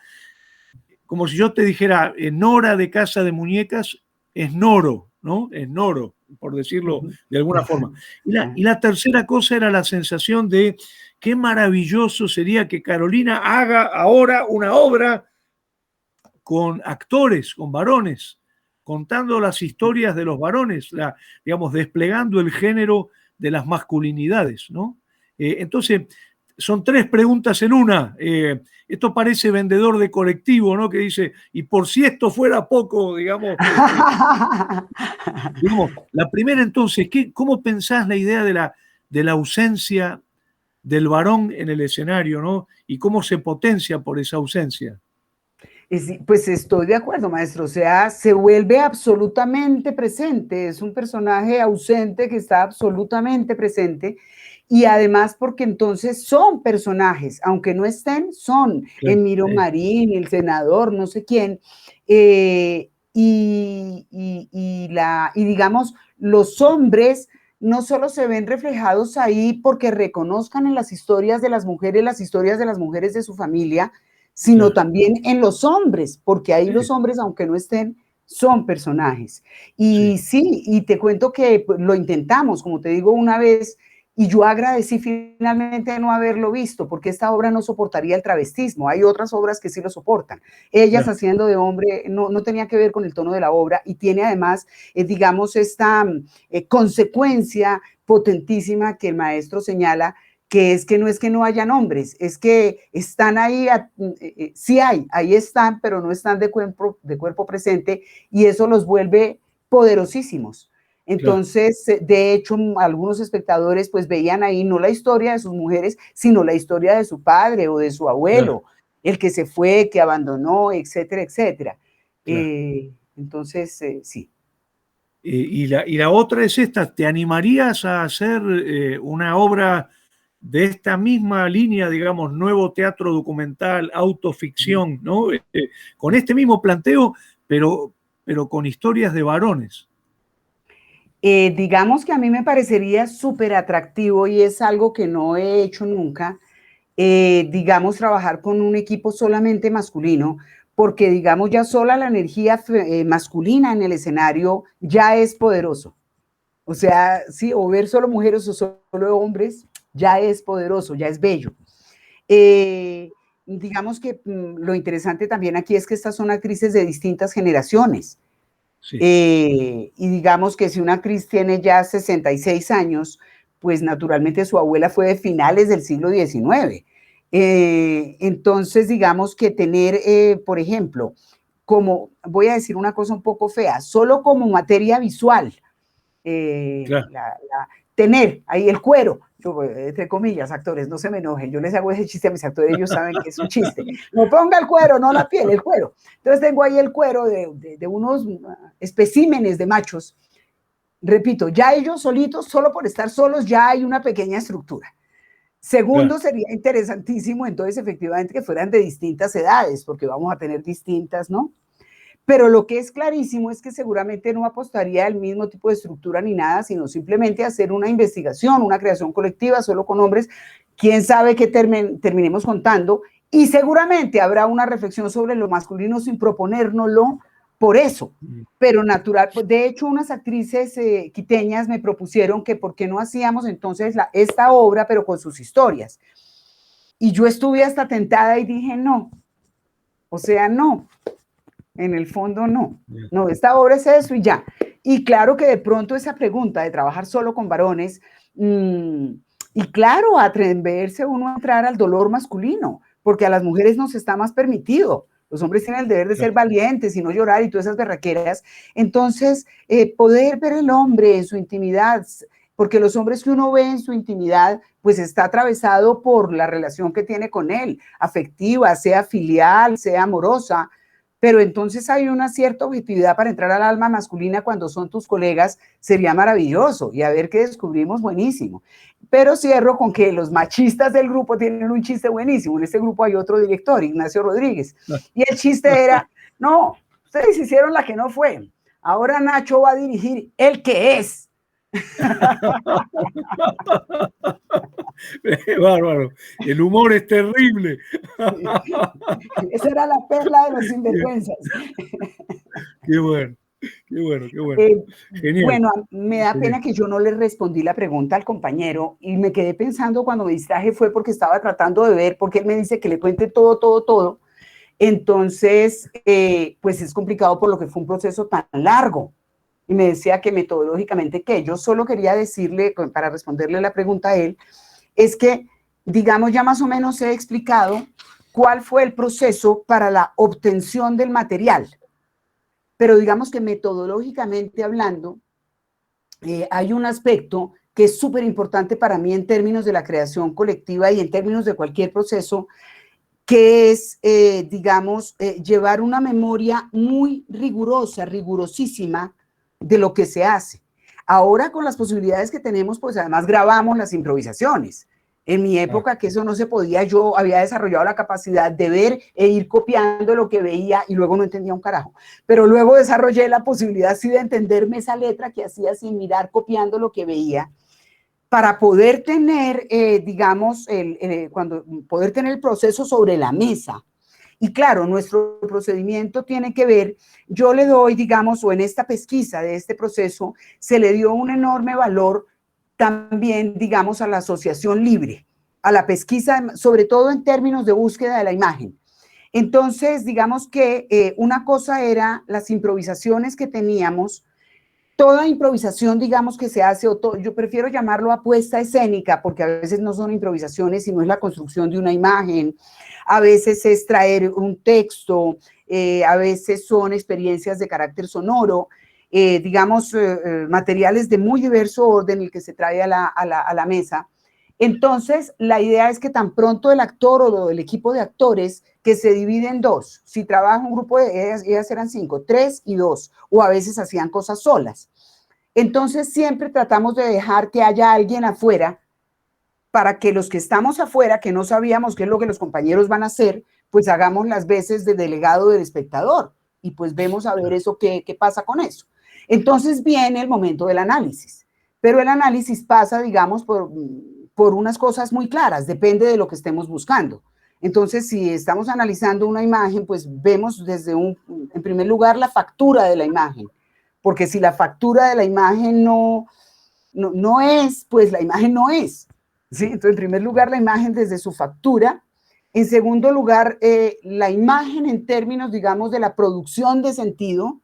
Como si yo te dijera, Nora de Casa de Muñecas es Noro, ¿no? Es Noro, por decirlo de alguna forma. Y la tercera cosa era la sensación de qué maravilloso sería que Carolina haga ahora una obra con actores, con varones, contando las historias de los varones, digamos, desplegando el género de las masculinidades, ¿no? Entonces, son tres preguntas en una. Esto parece vendedor de colectivo, ¿no? Que dice, y por si esto fuera poco, digamos. Digamos, la primera entonces, ¿cómo pensás la idea de la ausencia del varón en el escenario, ¿no? Y cómo se potencia por esa ausencia. Pues estoy de acuerdo, maestro, o sea, se vuelve absolutamente presente, es un personaje ausente que está absolutamente presente y además porque entonces son personajes, aunque no estén, son Emiro Marín, el senador, no sé quién, y digamos, los hombres no solo se ven reflejados ahí porque reconozcan en las historias de las mujeres de su familia, sino también en los hombres, porque ahí los hombres, aunque no estén, son personajes. Y sí, y te cuento que lo intentamos, como te digo una vez, y yo agradecí finalmente no haberlo visto, porque esta obra no soportaría el travestismo. Hay otras obras que sí lo soportan. Ellas haciendo de hombre no tenía que ver con el tono de la obra y tiene además, digamos, esta consecuencia potentísima que el maestro señala, que no es que no hayan hombres, es que están ahí, sí hay, ahí están, pero no están de cuerpo presente y eso los vuelve poderosísimos. Entonces, de hecho, algunos espectadores pues veían ahí no la historia de sus mujeres, sino la historia de su padre o de su abuelo, el que se fue, que abandonó, etcétera, etcétera. Entonces, sí. Y la otra es esta, ¿te animarías a hacer una obra de esta misma línea, digamos, nuevo teatro documental, autoficción, ¿no? Con este mismo planteo, pero con historias de varones? Digamos que a mí me parecería súper atractivo y es algo que no he hecho nunca, digamos, trabajar con un equipo solamente masculino, porque, digamos, ya sola la energía masculina en el escenario ya es poderoso. O sea, sí, o ver solo mujeres o solo hombres ya es poderoso, ya es bello. Digamos que lo interesante también aquí es que estas son actrices de distintas generaciones. Sí. Y digamos que si una actriz tiene ya 66 años, pues naturalmente su abuela fue de finales del siglo XIX. Entonces, digamos que tener, por ejemplo, como, voy a decir una cosa un poco fea, solo como materia visual, tener ahí el cuero, yo, entre comillas, actores, no se me enojen, yo les hago ese chiste a mis actores, ellos saben que es un chiste, no ponga el cuero, no la piel, el cuero. Entonces tengo ahí el cuero de unos especímenes de machos, repito, ya ellos solitos, solo por estar solos, ya hay una pequeña estructura. Segundo, sería interesantísimo, entonces, efectivamente, que fueran de distintas edades, porque vamos a tener distintas, ¿no? Pero lo que es clarísimo es que seguramente no apostaría al mismo tipo de estructura ni nada, sino simplemente hacer una investigación, una creación colectiva solo con hombres, quién sabe qué terminemos contando, y seguramente habrá una reflexión sobre lo masculino sin proponérnoslo por eso, pero natural. De hecho, unas actrices quiteñas me propusieron que por qué no hacíamos entonces esta obra, pero con sus historias. Y yo estuve hasta tentada y dije no, o sea, no. En el fondo no, esta obra es eso y ya. Y claro que de pronto esa pregunta de trabajar solo con varones, y claro, atreverse uno a entrar al dolor masculino, porque a las mujeres nos está más permitido. Los hombres tienen el deber de ser valientes y no llorar y todas esas berraqueras. Entonces, poder ver el hombre en su intimidad, porque los hombres que uno ve en su intimidad, pues está atravesado por la relación que tiene con él, afectiva, sea filial, sea amorosa, pero entonces hay una cierta objetividad para entrar al alma masculina cuando son tus colegas, sería maravilloso, y a ver qué descubrimos, buenísimo. Pero cierro con que los machistas del grupo tienen un chiste buenísimo. En este grupo hay otro director, Ignacio Rodríguez, y el chiste era, no, ustedes hicieron la que no fue, ahora Nacho va a dirigir el que es. Bárbaro. El humor es terrible. Esa era la perla de los sinvergüenzas. Qué bueno, qué bueno, qué bueno. Genial. Bueno, me da pena que yo no le respondí la pregunta al compañero y me quedé pensando cuando me distraje fue porque estaba tratando de ver, porque él me dice que le cuente todo. Entonces, pues es complicado por lo que fue un proceso tan largo. Y me decía que metodológicamente, que yo solo quería decirle, para responderle la pregunta a él, es que, digamos, ya más o menos he explicado cuál fue el proceso para la obtención del material. Pero digamos que metodológicamente hablando, hay un aspecto que es súper importante para mí en términos de la creación colectiva y en términos de cualquier proceso, que es, digamos, llevar una memoria muy rigurosa, rigurosísima de lo que se hace. Ahora con las posibilidades que tenemos, pues además grabamos las improvisaciones. En mi época, que eso no se podía, yo había desarrollado la capacidad de ver e ir copiando lo que veía y luego no entendía un carajo. Pero luego desarrollé la posibilidad sí de entenderme esa letra que hacía sin mirar, copiando lo que veía, para poder tener, digamos, poder tener el proceso sobre la mesa. Y claro, nuestro procedimiento tiene que ver, yo le doy, digamos, o en esta pesquisa de este proceso, se le dio un enorme valor también, digamos, a la asociación libre, a la pesquisa, sobre todo en términos de búsqueda de la imagen. Entonces, digamos que una cosa era las improvisaciones que teníamos, toda improvisación, digamos, que se hace, yo prefiero llamarlo apuesta escénica, porque a veces no son improvisaciones, sino es la construcción de una imagen, a veces es traer un texto, a veces son experiencias de carácter sonoro, digamos, materiales de muy diverso orden el que se trae a la mesa. Entonces, la idea es que tan pronto el actor o el equipo de actores, que se divide en dos, si trabaja un grupo de ellas eran 5, 3 y 2, o a veces hacían cosas solas. Entonces, siempre tratamos de dejar que haya alguien afuera para que los que estamos afuera, que no sabíamos qué es lo que los compañeros van a hacer, pues hagamos las veces de delegado del espectador y pues vemos a ver eso, qué pasa con eso. Entonces viene el momento del análisis, pero el análisis pasa, digamos, por unas cosas muy claras, depende de lo que estemos buscando. Entonces, si estamos analizando una imagen, pues vemos desde en primer lugar, la factura de la imagen, porque si la factura de la imagen no es, pues la imagen no es. ¿Sí? Entonces, en primer lugar, la imagen desde su factura. En segundo lugar, la imagen en términos, digamos, de la producción de sentido.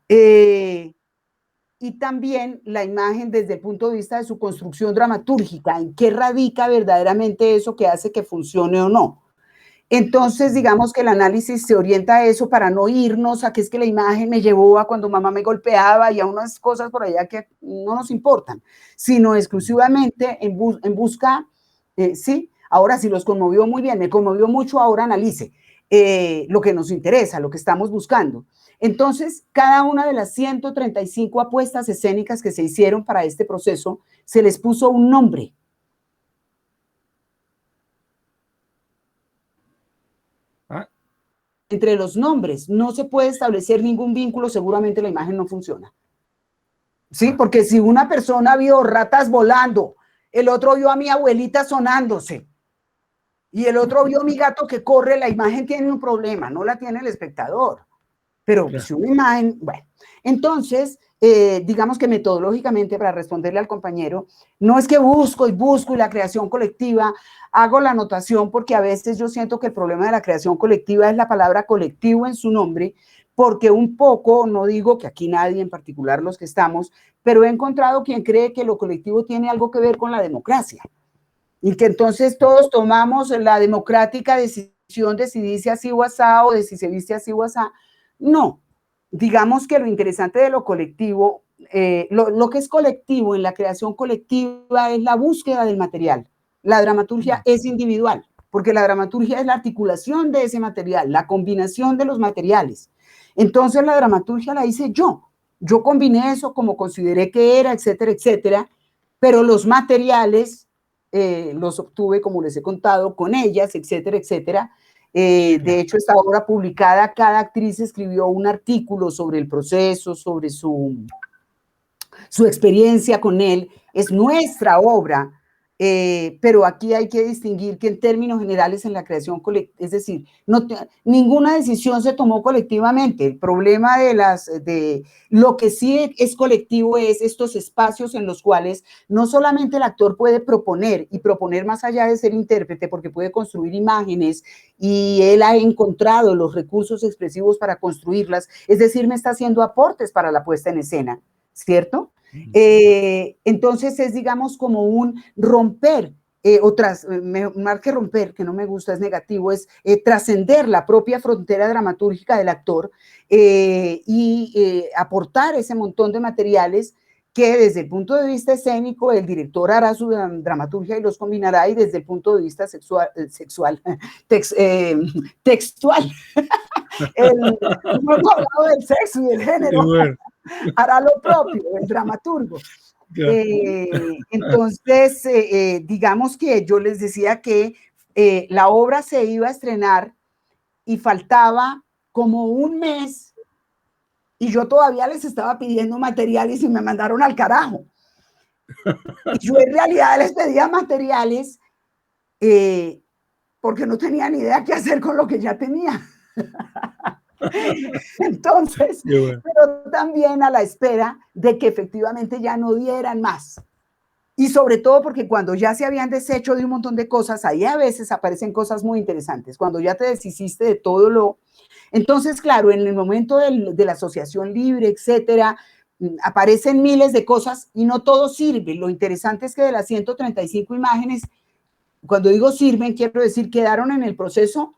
Y también la imagen desde el punto de vista de su construcción dramatúrgica, en qué radica verdaderamente eso que hace que funcione o no. Entonces, digamos que el análisis se orienta a eso para no irnos a que es que la imagen me llevó a cuando mamá me golpeaba y a unas cosas por allá que no nos importan, sino exclusivamente en busca, sí, ahora si los conmovió muy bien, me conmovió mucho, ahora analice lo que nos interesa, lo que estamos buscando. Entonces, cada una de las 135 apuestas escénicas que se hicieron para este proceso, se les puso un nombre. Entre los nombres no se puede establecer ningún vínculo, seguramente la imagen no funciona. ¿Sí? Porque si una persona vio ratas volando, el otro vio a mi abuelita sonándose y el otro vio a mi gato que corre, la imagen tiene un problema, no la tiene el espectador. Pero claro, si una imagen, bueno, entonces, digamos que metodológicamente, para responderle al compañero, no es que busco y la creación colectiva, hago la anotación porque a veces yo siento que el problema de la creación colectiva es la palabra colectivo en su nombre, porque un poco, no digo que aquí nadie, en particular los que estamos, pero he encontrado quien cree que lo colectivo tiene algo que ver con la democracia, y que entonces todos tomamos la democrática decisión de si dice así o asá, o de si se viste así o asá. No, digamos que lo interesante de lo colectivo, lo que es colectivo en la creación colectiva es la búsqueda del material. La dramaturgia es individual, porque la dramaturgia es la articulación de ese material, la combinación de los materiales. Entonces la dramaturgia la hice yo. Yo combiné eso como consideré que era, etcétera, etcétera, pero los materiales los obtuve, como les he contado, con ellas, etcétera, etcétera. De hecho, esta obra publicada, cada actriz escribió un artículo sobre el proceso, sobre su experiencia con él. Es nuestra obra, Pero aquí hay que distinguir que en términos generales en la creación colectiva, es decir, ninguna decisión se tomó colectivamente. El problema de lo que sí es colectivo es estos espacios en los cuales no solamente el actor puede proponer y proponer más allá de ser intérprete, porque puede construir imágenes y él ha encontrado los recursos expresivos para construirlas, es decir, me está haciendo aportes para la puesta en escena, ¿cierto? Entonces es, digamos, como un romper, más que romper, que no me gusta, es negativo, es trascender la propia frontera dramatúrgica del actor y aportar ese montón de materiales que desde el punto de vista escénico el director hará su dramaturgia y los combinará, y desde el punto de vista textual, no hemos hablado del sexo y del género, bueno. Hará lo propio, el dramaturgo. Entonces, digamos que yo les decía que la obra se iba a estrenar y faltaba como un mes y yo todavía les estaba pidiendo materiales y me mandaron al carajo. Y yo en realidad les pedía materiales porque no tenía ni idea qué hacer con lo que ya tenía. Entonces, bueno, pero también a la espera de que efectivamente ya no dieran más. Y sobre todo porque cuando ya se habían deshecho de un montón de cosas, ahí a veces aparecen cosas muy interesantes. Cuando ya te deshiciste de todo lo... Entonces, claro, en el momento de la asociación libre, etcétera, aparecen miles de cosas y no todo sirve. Lo interesante es que de las 135 imágenes, cuando digo sirven, quiero decir quedaron en el proceso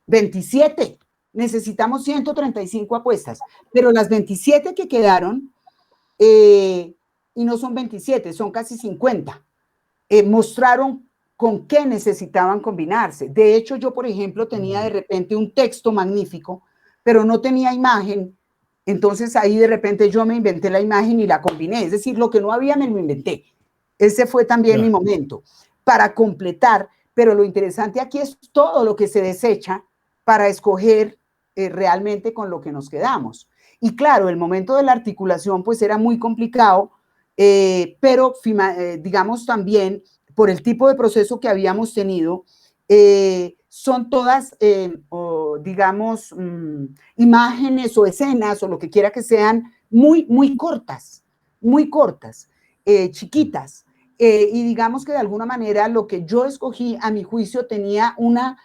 27. Necesitamos 135 apuestas, pero las 27 que quedaron, y no son 27, son casi 50, mostraron con qué necesitaban combinarse. De hecho, yo, por ejemplo, tenía de repente un texto magnífico, pero no tenía imagen, entonces ahí de repente yo me inventé la imagen y la combiné, es decir, lo que no había me lo inventé. Ese fue también mi momento, para completar, pero lo interesante aquí es todo lo que se desecha para escoger realmente con lo que nos quedamos. Y claro, el momento de la articulación pues era muy complicado, pero digamos también por el tipo de proceso que habíamos tenido, son todas, digamos, imágenes o escenas o lo que quiera que sean muy cortas, chiquitas. Y digamos que de alguna manera lo que yo escogí a mi juicio tenía una...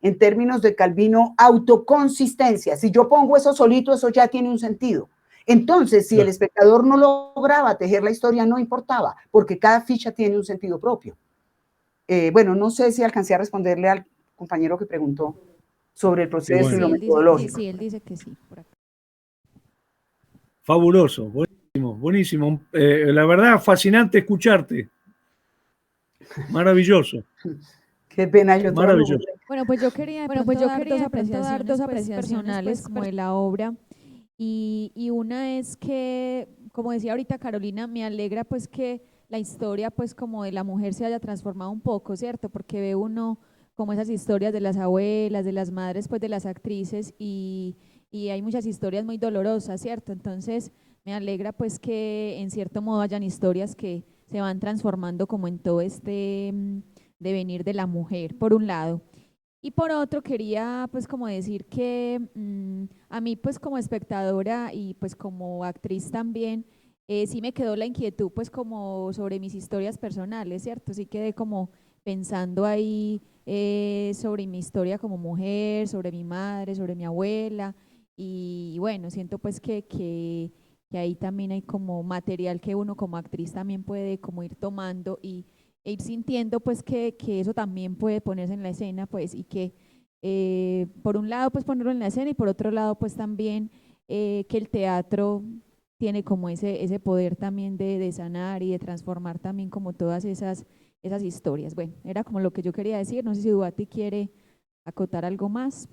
en términos de Calvino, autoconsistencia. Si yo pongo eso solito, eso ya tiene un sentido. Entonces, si el espectador no lograba tejer la historia, no importaba, porque cada ficha tiene un sentido propio. Bueno, no sé si alcancé a responderle al compañero que preguntó sobre el proceso y lo metodológico. Sí, él dice que sí. Por acá. Fabuloso, buenísimo, buenísimo. La verdad, fascinante escucharte. Maravilloso. Qué pena, yo maravilloso. Bueno, pues yo quería dar dos apreciaciones personales como de la obra, y una es que, como decía ahorita Carolina, me alegra pues que la historia pues como de la mujer se haya transformado un poco, ¿cierto? Porque ve uno como esas historias de las abuelas, de las madres pues de las actrices, y hay muchas historias muy dolorosas, ¿cierto? Entonces me alegra pues que en cierto modo hayan historias que se van transformando como en todo este devenir de la mujer, por un lado. Y por otro quería pues como decir que a mí pues como espectadora y pues como actriz también, sí me quedó la inquietud pues como sobre mis historias personales, ¿cierto? Sí quedé como pensando ahí sobre mi historia como mujer, sobre mi madre, sobre mi abuela, y bueno, siento pues que ahí también hay como material que uno como actriz también puede como ir tomando e ir sintiendo pues que eso también puede ponerse en la escena, pues, y que por un lado pues ponerlo en la escena, y por otro lado pues también que el teatro tiene como ese poder también de sanar y de transformar también como todas esas historias. Bueno, era como lo que yo quería decir, no sé si Duarte quiere acotar algo más.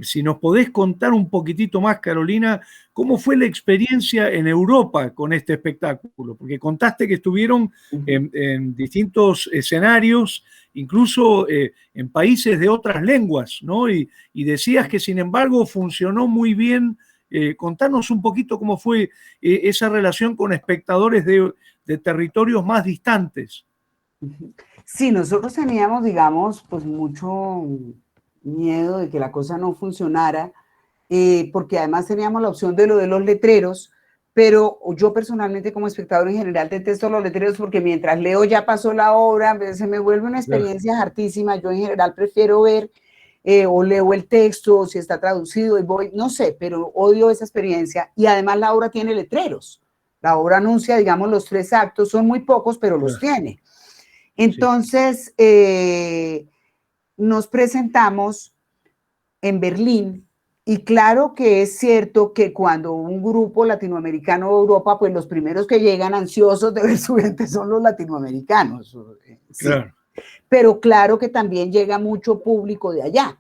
Si nos podés contar un poquitito más, Carolina, ¿cómo fue la experiencia en Europa con este espectáculo? Porque contaste que estuvieron en distintos escenarios, incluso en países de otras lenguas, ¿no? Y decías que, sin embargo, funcionó muy bien Contanos un poquito cómo fue esa relación con espectadores de territorios más distantes. Sí, nosotros teníamos, digamos, pues mucho miedo de que la cosa no funcionara, porque además teníamos la opción de lo de los letreros, pero yo personalmente como espectador en general detesto los letreros porque mientras leo ya pasó la obra, se me vuelve una experiencia hartísima. Yo en general prefiero ver o leo el texto, o si está traducido y voy, no sé, pero odio esa experiencia. Y además la obra tiene letreros. La obra anuncia, digamos, los 3 actos, son muy pocos, pero los tiene. Entonces, nos presentamos en Berlín y claro que es cierto que cuando un grupo latinoamericano de Europa, pues los primeros que llegan ansiosos de ver su gente son los latinoamericanos. Sí. Claro. Pero claro que también llega mucho público de allá.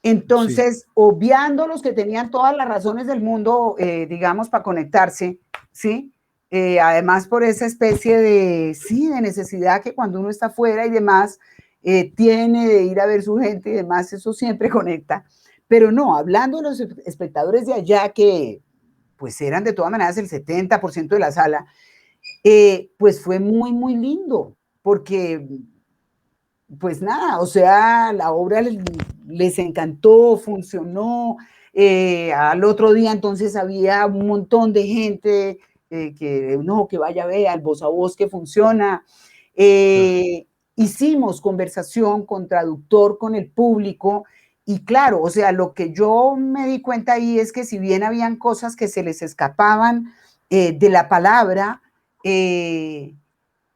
Entonces, obviando los que tenían todas las razones del mundo, digamos, para conectarse, ¿sí? Además por esa especie de necesidad que cuando uno está afuera y demás, tiene de ir a ver su gente y demás, eso siempre conecta. Pero no, hablando de los espectadores de allá, que pues eran de todas maneras el 70% de la sala, pues fue muy, muy lindo, porque pues nada, o sea, la obra les encantó, funcionó. Al otro día entonces había un montón de gente que vaya a ver al voz a voz que funciona. Hicimos conversación con traductor con el público y claro, o sea, lo que yo me di cuenta ahí es que si bien habían cosas que se les escapaban de la palabra,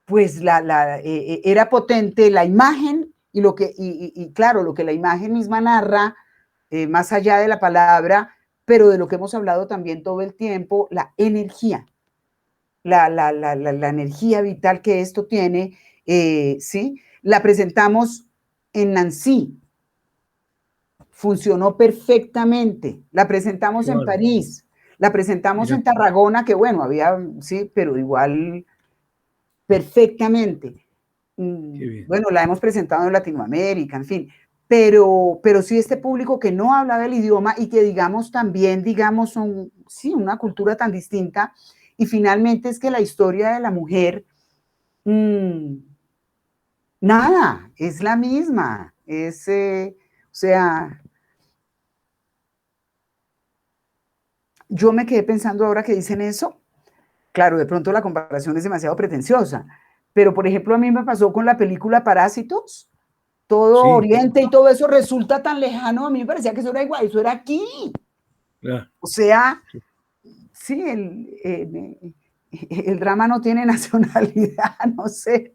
pues era potente la imagen y claro, lo que la imagen misma narra, más allá de la palabra, pero de lo que hemos hablado también todo el tiempo, la energía, la energía vital que esto tiene, ¿sí? La presentamos en Nancy, funcionó perfectamente, la presentamos en París, la presentamos en Tarragona, que bueno, había, sí, pero igual perfectamente. Bueno, la hemos presentado en Latinoamérica, en fin, pero sí este público que no hablaba el idioma y que digamos también, digamos, son, sí, una cultura tan distinta, y finalmente es que la historia de la mujer, nada, es la misma, o sea, yo me quedé pensando ahora que dicen eso, claro, de pronto la comparación es demasiado pretenciosa, pero por ejemplo a mí me pasó con la película Parásitos, todo Oriente y todo eso resulta tan lejano, a mí me parecía que eso era igual, eso era aquí. O sea, sí, el drama no tiene nacionalidad, no sé,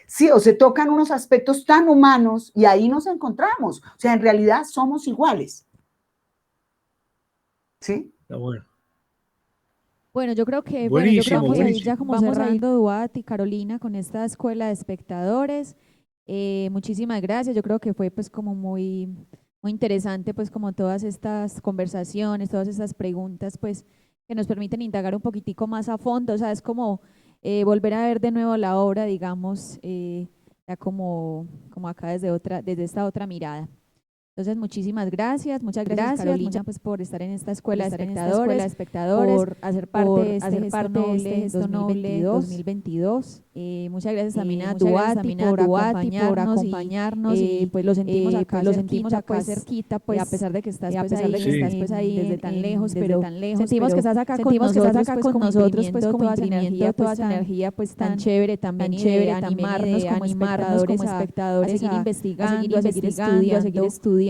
sí, o se tocan unos aspectos tan humanos y ahí nos encontramos, o sea, en realidad somos iguales. ¿Sí? Está bueno. Bueno, yo creo que buenísimo, vamos a ir ya como cerrando, Duat y Carolina, con esta escuela de espectadores. Muchísimas gracias. Yo creo que fue pues como muy interesante pues como todas estas conversaciones, todas estas preguntas pues que nos permiten indagar un poquitico más a fondo. O sea, es como volver a ver de nuevo la obra, digamos, ya como acá desde esta otra mirada. Entonces, muchísimas gracias, muchas gracias Carolina pues, por estar en esta escuela de espectadores, por hacer parte de este gesto noble 2022. Muchas gracias también a Duati por acompañarnos y pues lo sentimos acá, cerquita, pues a pesar de que estás pues ahí desde tan lejos, sentimos que estás acá con nosotros, pues toda esa energía pues tan chévere también, animarnos como espectadores a seguir investigando, a seguir estudiando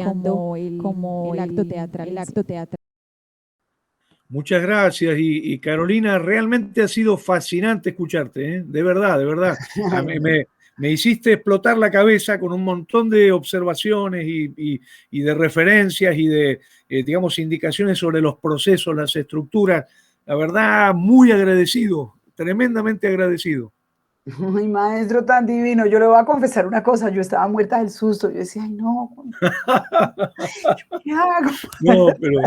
como el acto teatral. Muchas gracias y Carolina, realmente ha sido fascinante escucharte, ¿eh? De verdad, de verdad. Me hiciste explotar la cabeza con un montón de observaciones y de referencias y de, digamos, indicaciones sobre los procesos, las estructuras. La verdad, muy agradecido, tremendamente agradecido. Ay, maestro tan divino, yo le voy a confesar una cosa, yo estaba muerta del susto, yo decía, ay, no, ¿qué hago? No, pero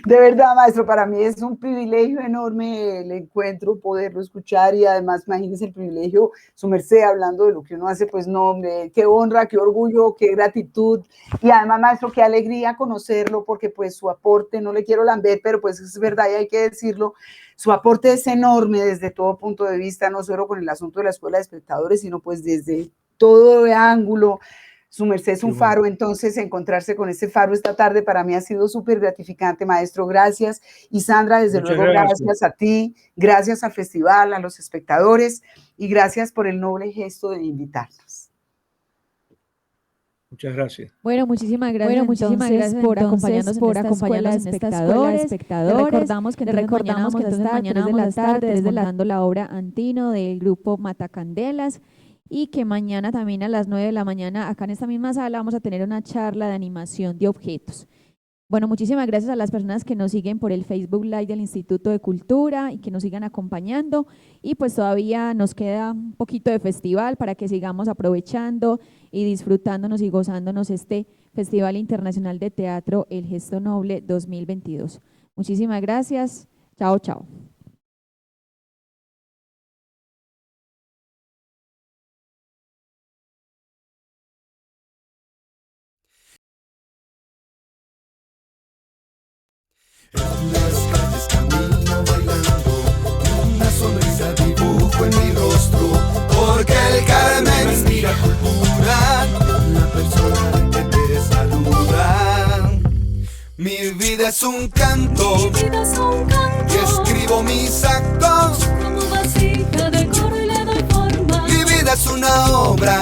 De verdad, maestro, para mí es un privilegio enorme el encuentro, poderlo escuchar y además, imagínese el privilegio, su merced, hablando de lo que uno hace, pues no, hombre, qué honra, qué orgullo, qué gratitud y además, maestro, qué alegría conocerlo porque pues su aporte, no le quiero lamber, pero pues es verdad y hay que decirlo, su aporte es enorme desde todo punto de vista, no solo con el asunto de la Escuela de Espectadores, sino pues desde todo ángulo. Su merced es un faro, entonces encontrarse con este faro esta tarde para mí ha sido súper gratificante, maestro, gracias. Y Sandra, desde luego, gracias a ti, gracias al festival, a los espectadores y gracias por el noble gesto de invitarnos. muchas gracias. Bueno, muchísimas gracias por acompañarnos en esta escuela de espectadores. Le recordamos que entonces mañana vamos a estar desmontando la obra Antino del grupo Matacandelas y que mañana también a las 9 de la mañana acá en esta misma sala vamos a tener una charla de animación de objetos. Bueno, muchísimas gracias a las personas que nos siguen por el Facebook Live del Instituto de Cultura y que nos sigan acompañando y pues todavía nos queda un poquito de festival para que sigamos aprovechando y disfrutándonos y gozándonos este Festival Internacional de Teatro El Gesto Noble 2022. Muchísimas gracias. Chao, chao. En las calles camino bailando, una sonrisa dibujo en mi rostro, porque el Carmen inspira cultura, la persona que te saluda. Mi vida es un canto, y escribo mis actos, como vasija de coro y le doy forma. mi vida es una obra